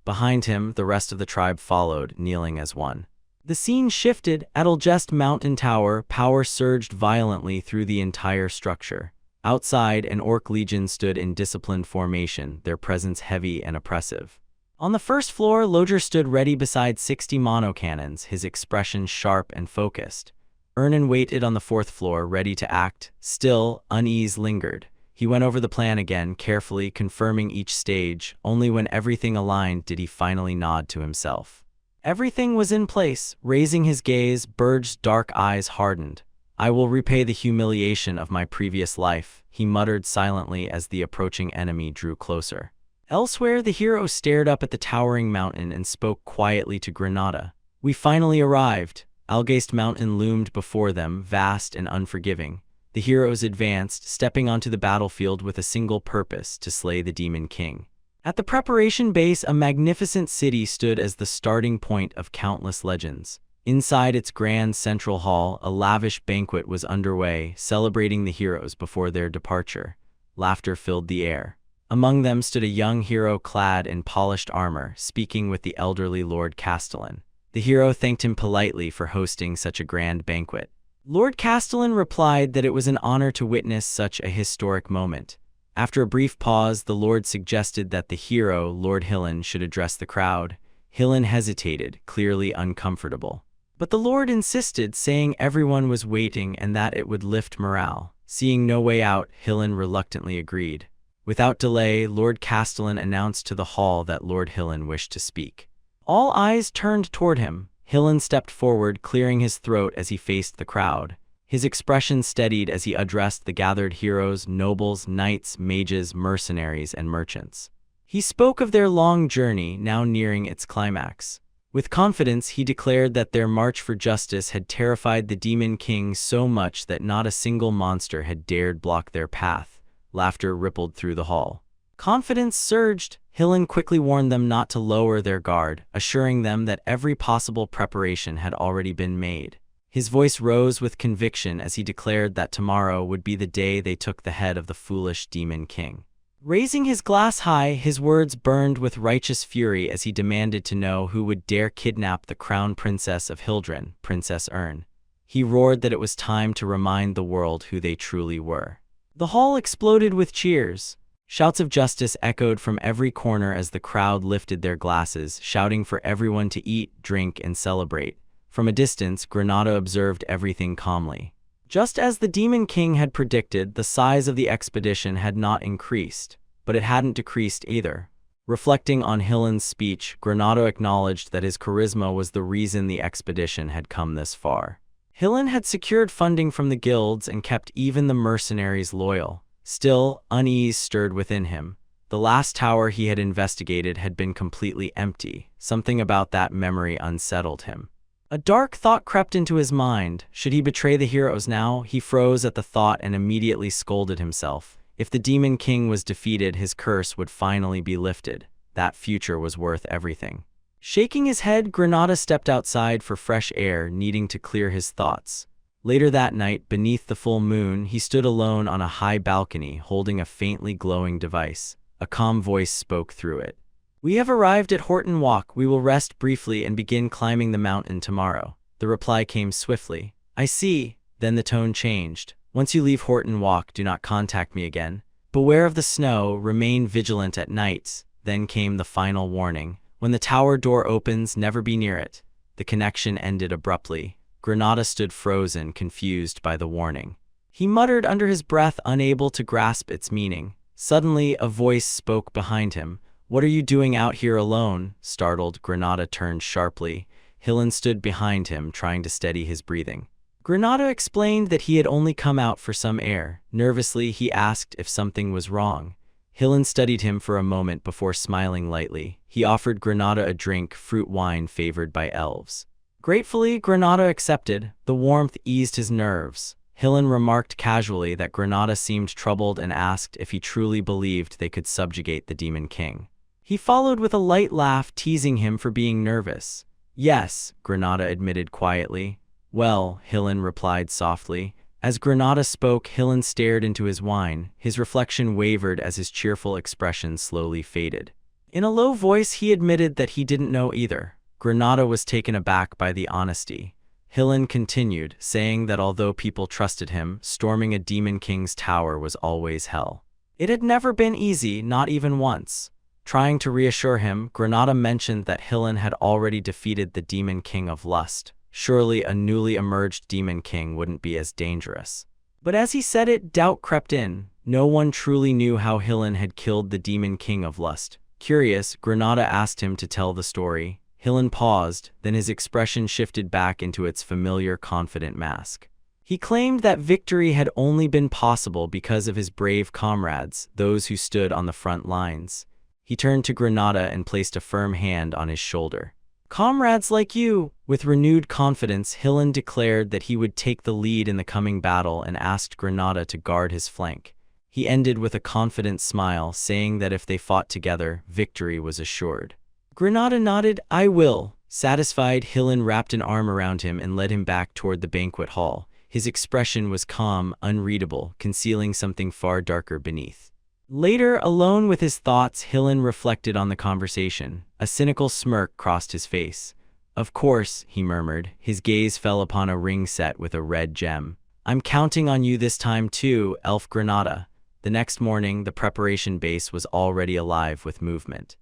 Behind him, the rest of the tribe followed, kneeling as one. The scene shifted. At Algest Mountain Tower, power surged violently through the entire structure. Outside, an orc legion stood in disciplined formation, their presence heavy and oppressive. On the first floor, Lodger stood ready beside 60 monocannons, his expression sharp and focused. Ernan waited on the fourth floor, ready to act. Still, unease lingered. He went over the plan again, carefully confirming each stage. Only when everything aligned did he finally nod to himself. Everything was in place. Raising his gaze, Burge's dark eyes hardened. "I will repay the humiliation of my previous life," he muttered silently as the approaching enemy drew closer. Elsewhere, the hero stared up at the towering mountain and spoke quietly to Granada. "We finally arrived." Algest Mountain loomed before them, vast and unforgiving. The heroes advanced, stepping onto the battlefield with a single purpose: to slay the Demon King. At the preparation base, a magnificent city stood as the starting point of countless legends. Inside its grand central hall, a lavish banquet was underway, celebrating the heroes before their departure. Laughter filled the air. Among them stood a young hero clad in polished armor, speaking with the elderly Lord Castellan. The hero thanked him politely for hosting such a grand banquet. Lord Castellan replied that it was an honor to witness such a historic moment. After a brief pause, the Lord suggested that the hero, Lord Hillen, should address the crowd. Hillen hesitated, clearly uncomfortable. But the Lord insisted, saying everyone was waiting and that it would lift morale. Seeing no way out, Hillen reluctantly agreed. Without delay, Lord Castellan announced to the hall that Lord Hillen wished to speak. All eyes turned toward him. Hillen stepped forward, clearing his throat as he faced the crowd. His expression steadied as he addressed the gathered heroes, nobles, knights, mages, mercenaries, and merchants. He spoke of their long journey, now nearing its climax. With confidence, he declared that their march for justice had terrified the Demon King so much that not a single monster had dared block their path. Laughter rippled through the hall. Confidence surged. Hillen quickly warned them not to lower their guard, assuring them that every possible preparation had already been made. His voice rose with conviction as he declared that tomorrow would be the day they took the head of the foolish Demon King. Raising his glass high, his words burned with righteous fury as he demanded to know who would dare kidnap the crown princess of Hildren, Princess Ern. He roared that it was time to remind the world who they truly were. The hall exploded with cheers. Shouts of justice echoed from every corner as the crowd lifted their glasses, shouting for everyone to eat, drink, and celebrate. From a distance, Granada observed everything calmly. Just as the Demon King had predicted, the size of the expedition had not increased, but it hadn't decreased either. Reflecting on Hillen's speech, Granada acknowledged that his charisma was the reason the expedition had come this far. Hillen had secured funding from the guilds and kept even the mercenaries loyal. Still, unease stirred within him. The last tower he had investigated had been completely empty. Something about that memory unsettled him. A dark thought crept into his mind. Should he betray the heroes now? He froze at the thought and immediately scolded himself. If the Demon King was defeated, his curse would finally be lifted. That future was worth everything. Shaking his head, Granada stepped outside for fresh air, needing to clear his thoughts. Later that night, beneath the full moon, he stood alone on a high balcony, holding a faintly glowing device. A calm voice spoke through it. "We have arrived at Horton Walk. We will rest briefly and begin climbing the mountain tomorrow." The reply came swiftly. "I see." Then the tone changed. "Once you leave Horton Walk, do not contact me again. Beware of the snow, remain vigilant at night." Then came the final warning. "When the tower door opens, never be near it." The connection ended abruptly. Granada stood frozen, confused by the warning. He muttered under his breath, unable to grasp its meaning. Suddenly, a voice spoke behind him. "What are you doing out here alone?" Startled, Granada turned sharply. Hillen stood behind him, trying to steady his breathing. Granada explained that he had only come out for some air. Nervously, he asked if something was wrong. Hillen studied him for a moment before smiling lightly. He offered Granada a drink, fruit wine favored by elves. Gratefully, Granada accepted. The warmth eased his nerves. Hillen remarked casually that Granada seemed troubled and asked if he truly believed they could subjugate the Demon King. He followed with a light laugh, teasing him for being nervous. "Yes," Granada admitted quietly. "Well," Hillen replied softly. As Granada spoke, Hillen stared into his wine. His reflection wavered as his cheerful expression slowly faded. In a low voice, he admitted that he didn't know either. Granada was taken aback by the honesty. Hillen continued, saying that although people trusted him, storming a Demon King's tower was always hell. It had never been easy, not even once. Trying to reassure him, Granada mentioned that Hillen had already defeated the Demon King of Lust. Surely a newly emerged Demon King wouldn't be as dangerous. But as he said it, doubt crept in. No one truly knew how Hillen had killed the Demon King of Lust. Curious, Granada asked him to tell the story. Hillen paused, then his expression shifted back into its familiar, confident mask. He claimed that victory had only been possible because of his brave comrades, those who stood on the front lines. He turned to Granada and placed a firm hand on his shoulder. "Comrades like you!" With renewed confidence, Hillen declared that he would take the lead in the coming battle and asked Granada to guard his flank. He ended with a confident smile, saying that if they fought together, victory was assured. Granada nodded. "I will." Satisfied, Hillen wrapped an arm around him and led him back toward the banquet hall. His expression was calm, unreadable, concealing something far darker beneath. Later, alone with his thoughts, Hillen reflected on the conversation. A cynical smirk crossed his face. "Of course," he murmured. His gaze fell upon a ring set with a red gem. "I'm counting on you this time too, Elf Granada." The next morning, the preparation base was already alive with movement.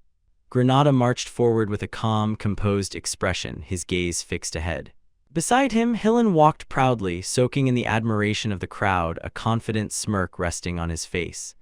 Granada marched forward with a calm, composed expression, his gaze fixed ahead. Beside him, Hillen walked proudly, soaking in the admiration of the crowd, a confident smirk resting on his face.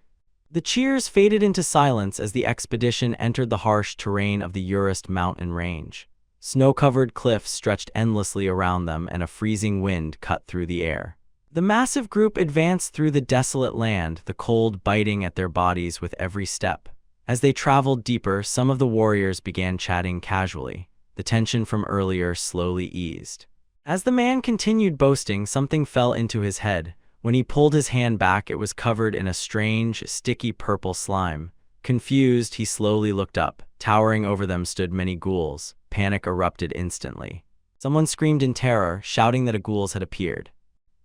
The cheers faded into silence as the expedition entered the harsh terrain of the Urust mountain range. Snow-covered cliffs stretched endlessly around them, and a freezing wind cut through the air. The massive group advanced through the desolate land, the cold biting at their bodies with every step. As they traveled deeper, some of the warriors began chatting casually. The tension from earlier slowly eased. As the man continued boasting, something fell into his head. When he pulled his hand back, it was covered in a strange, sticky purple slime. Confused, he slowly looked up. Towering over them stood many ghouls. Panic erupted instantly. Someone screamed in terror, shouting that ghouls had appeared.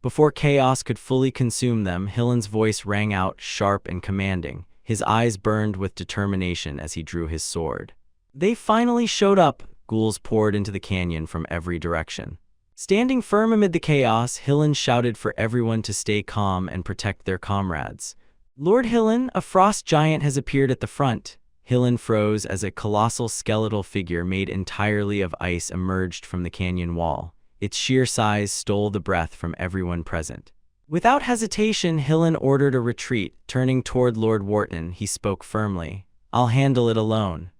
Before chaos could fully consume them, Hillen's voice rang out, sharp and commanding. His eyes burned with determination as he drew his sword. They finally showed up. Ghouls poured into the canyon from every direction. Standing firm amid the chaos, Hillen shouted for everyone to stay calm and protect their comrades. Lord Hillen, a frost giant, has appeared at the front. Hillen froze as a colossal skeletal figure made entirely of ice emerged from the canyon wall. Its sheer size stole the breath from everyone present. Without hesitation, Hillen ordered a retreat. Turning toward Lord Wharton, he spoke firmly. "I'll handle it alone."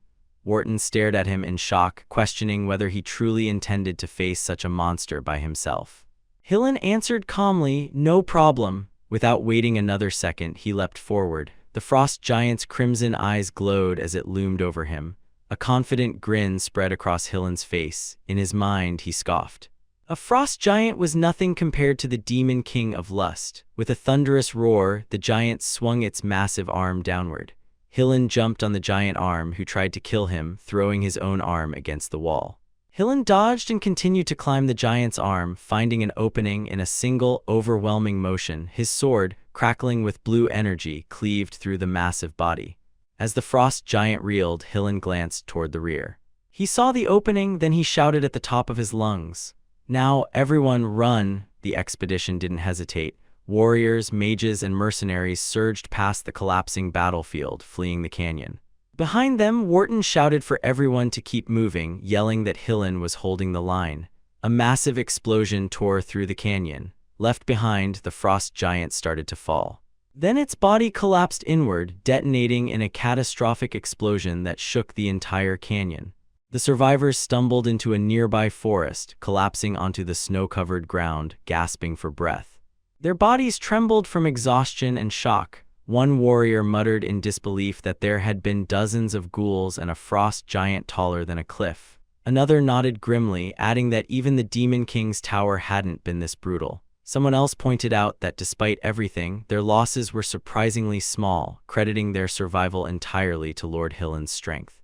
Wharton stared at him in shock, questioning whether he truly intended to face such a monster by himself. Hillen answered calmly, "No problem." Without waiting another second, he leapt forward. The frost giant's crimson eyes glowed as it loomed over him. A confident grin spread across Hillen's face. In his mind, he scoffed. A frost giant was nothing compared to the demon king of lust. With a thunderous roar, the giant swung its massive arm downward. Hillen jumped on the giant arm, who tried to kill him, throwing his own arm against the wall. Hillen dodged and continued to climb the giant's arm, finding an opening in a single, overwhelming motion. His sword, crackling with blue energy, cleaved through the massive body. As the frost giant reeled, Hillen glanced toward the rear. He saw the opening, then he shouted at the top of his lungs. "Now, everyone, run!" The expedition didn't hesitate. Warriors, mages, and mercenaries surged past the collapsing battlefield, fleeing the canyon. Behind them, Wharton shouted for everyone to keep moving, yelling that Hillen was holding the line. A massive explosion tore through the canyon. Left behind, the frost giant started to fall. Then its body collapsed inward, detonating in a catastrophic explosion that shook the entire canyon. The survivors stumbled into a nearby forest, collapsing onto the snow-covered ground, gasping for breath. Their bodies trembled from exhaustion and shock. One warrior muttered in disbelief that there had been dozens of ghouls and a frost giant taller than a cliff. Another nodded grimly, adding that even the Demon King's tower hadn't been this brutal. Someone else pointed out that despite everything, their losses were surprisingly small, crediting their survival entirely to Lord Hillen's strength.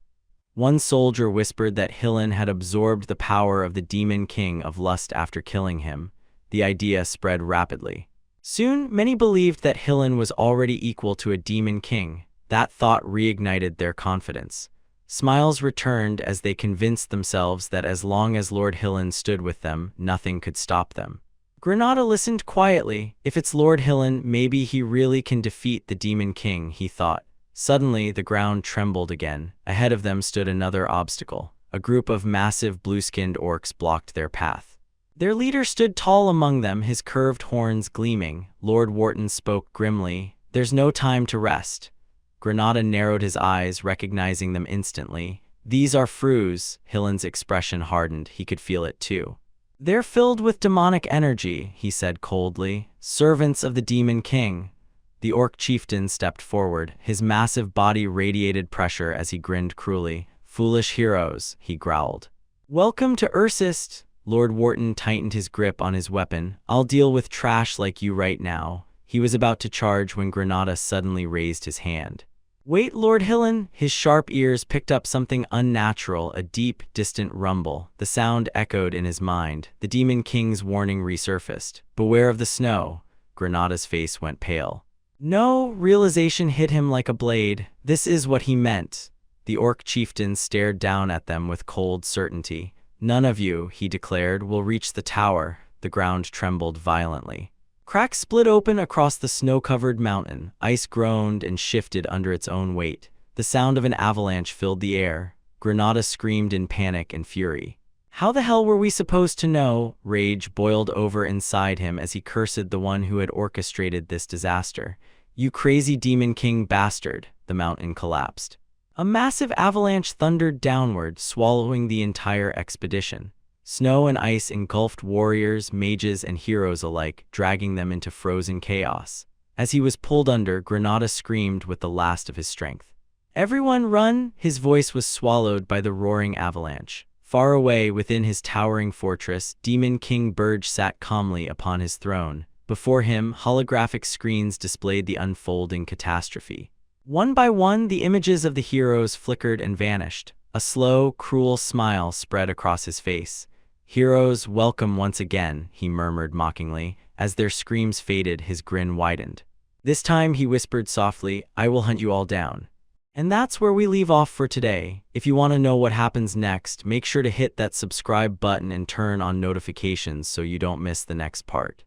One soldier whispered that Hillen had absorbed the power of the Demon King of Lust after killing him. The idea spread rapidly. Soon, many believed that Hillen was already equal to a demon king. That thought reignited their confidence. Smiles returned as they convinced themselves that as long as Lord Hillen stood with them, nothing could stop them. Granada listened quietly. If it's Lord Hillen, maybe he really can defeat the Demon King, he thought. Suddenly, the ground trembled again. Ahead of them stood another obstacle. A group of massive blue-skinned orcs blocked their path. Their leader stood tall among them, his curved horns gleaming. Lord Wharton spoke grimly, "There's no time to rest." Granada narrowed his eyes, recognizing them instantly. "These are Frus." Hillen's expression hardened. He could feel it too. "They're filled with demonic energy," he said coldly. "Servants of the Demon King." The orc chieftain stepped forward. His massive body radiated pressure as he grinned cruelly. "Foolish heroes," he growled. "Welcome to Ursist." Lord Wharton tightened his grip on his weapon. "I'll deal with trash like you right now." He was about to charge when Granada suddenly raised his hand. "Wait, Lord Hillen!" His sharp ears picked up something unnatural, a deep, distant rumble. The sound echoed in his mind. The Demon King's warning resurfaced. "Beware of the snow." Granada's face went pale. No, realization hit him like a blade. This is what he meant. The orc chieftain stared down at them with cold certainty. "None of you," he declared, "will reach the tower." The ground trembled violently. Cracks split open across the snow-covered mountain. Ice groaned and shifted under its own weight. The sound of an avalanche filled the air. Granada screamed in panic and fury. How the hell were we supposed to know? Rage boiled over inside him as he cursed the one who had orchestrated this disaster. You crazy Demon King bastard! The mountain collapsed. A massive avalanche thundered downward, swallowing the entire expedition. Snow and ice engulfed warriors, mages, and heroes alike, dragging them into frozen chaos. As he was pulled under, Granada screamed with the last of his strength. Everyone run! His voice was swallowed by the roaring avalanche. Far away within his towering fortress, Demon King Burge sat calmly upon his throne. Before him, holographic screens displayed the unfolding catastrophe. One by one, the images of the heroes flickered and vanished. A slow, cruel smile spread across his face. "Heroes, welcome once again," he murmured mockingly. As their screams faded, his grin widened. This time, he whispered softly, "I will hunt you all down." And that's where we leave off for today. If you want to know what happens next, make sure to hit that subscribe button and turn on notifications so you don't miss the next part.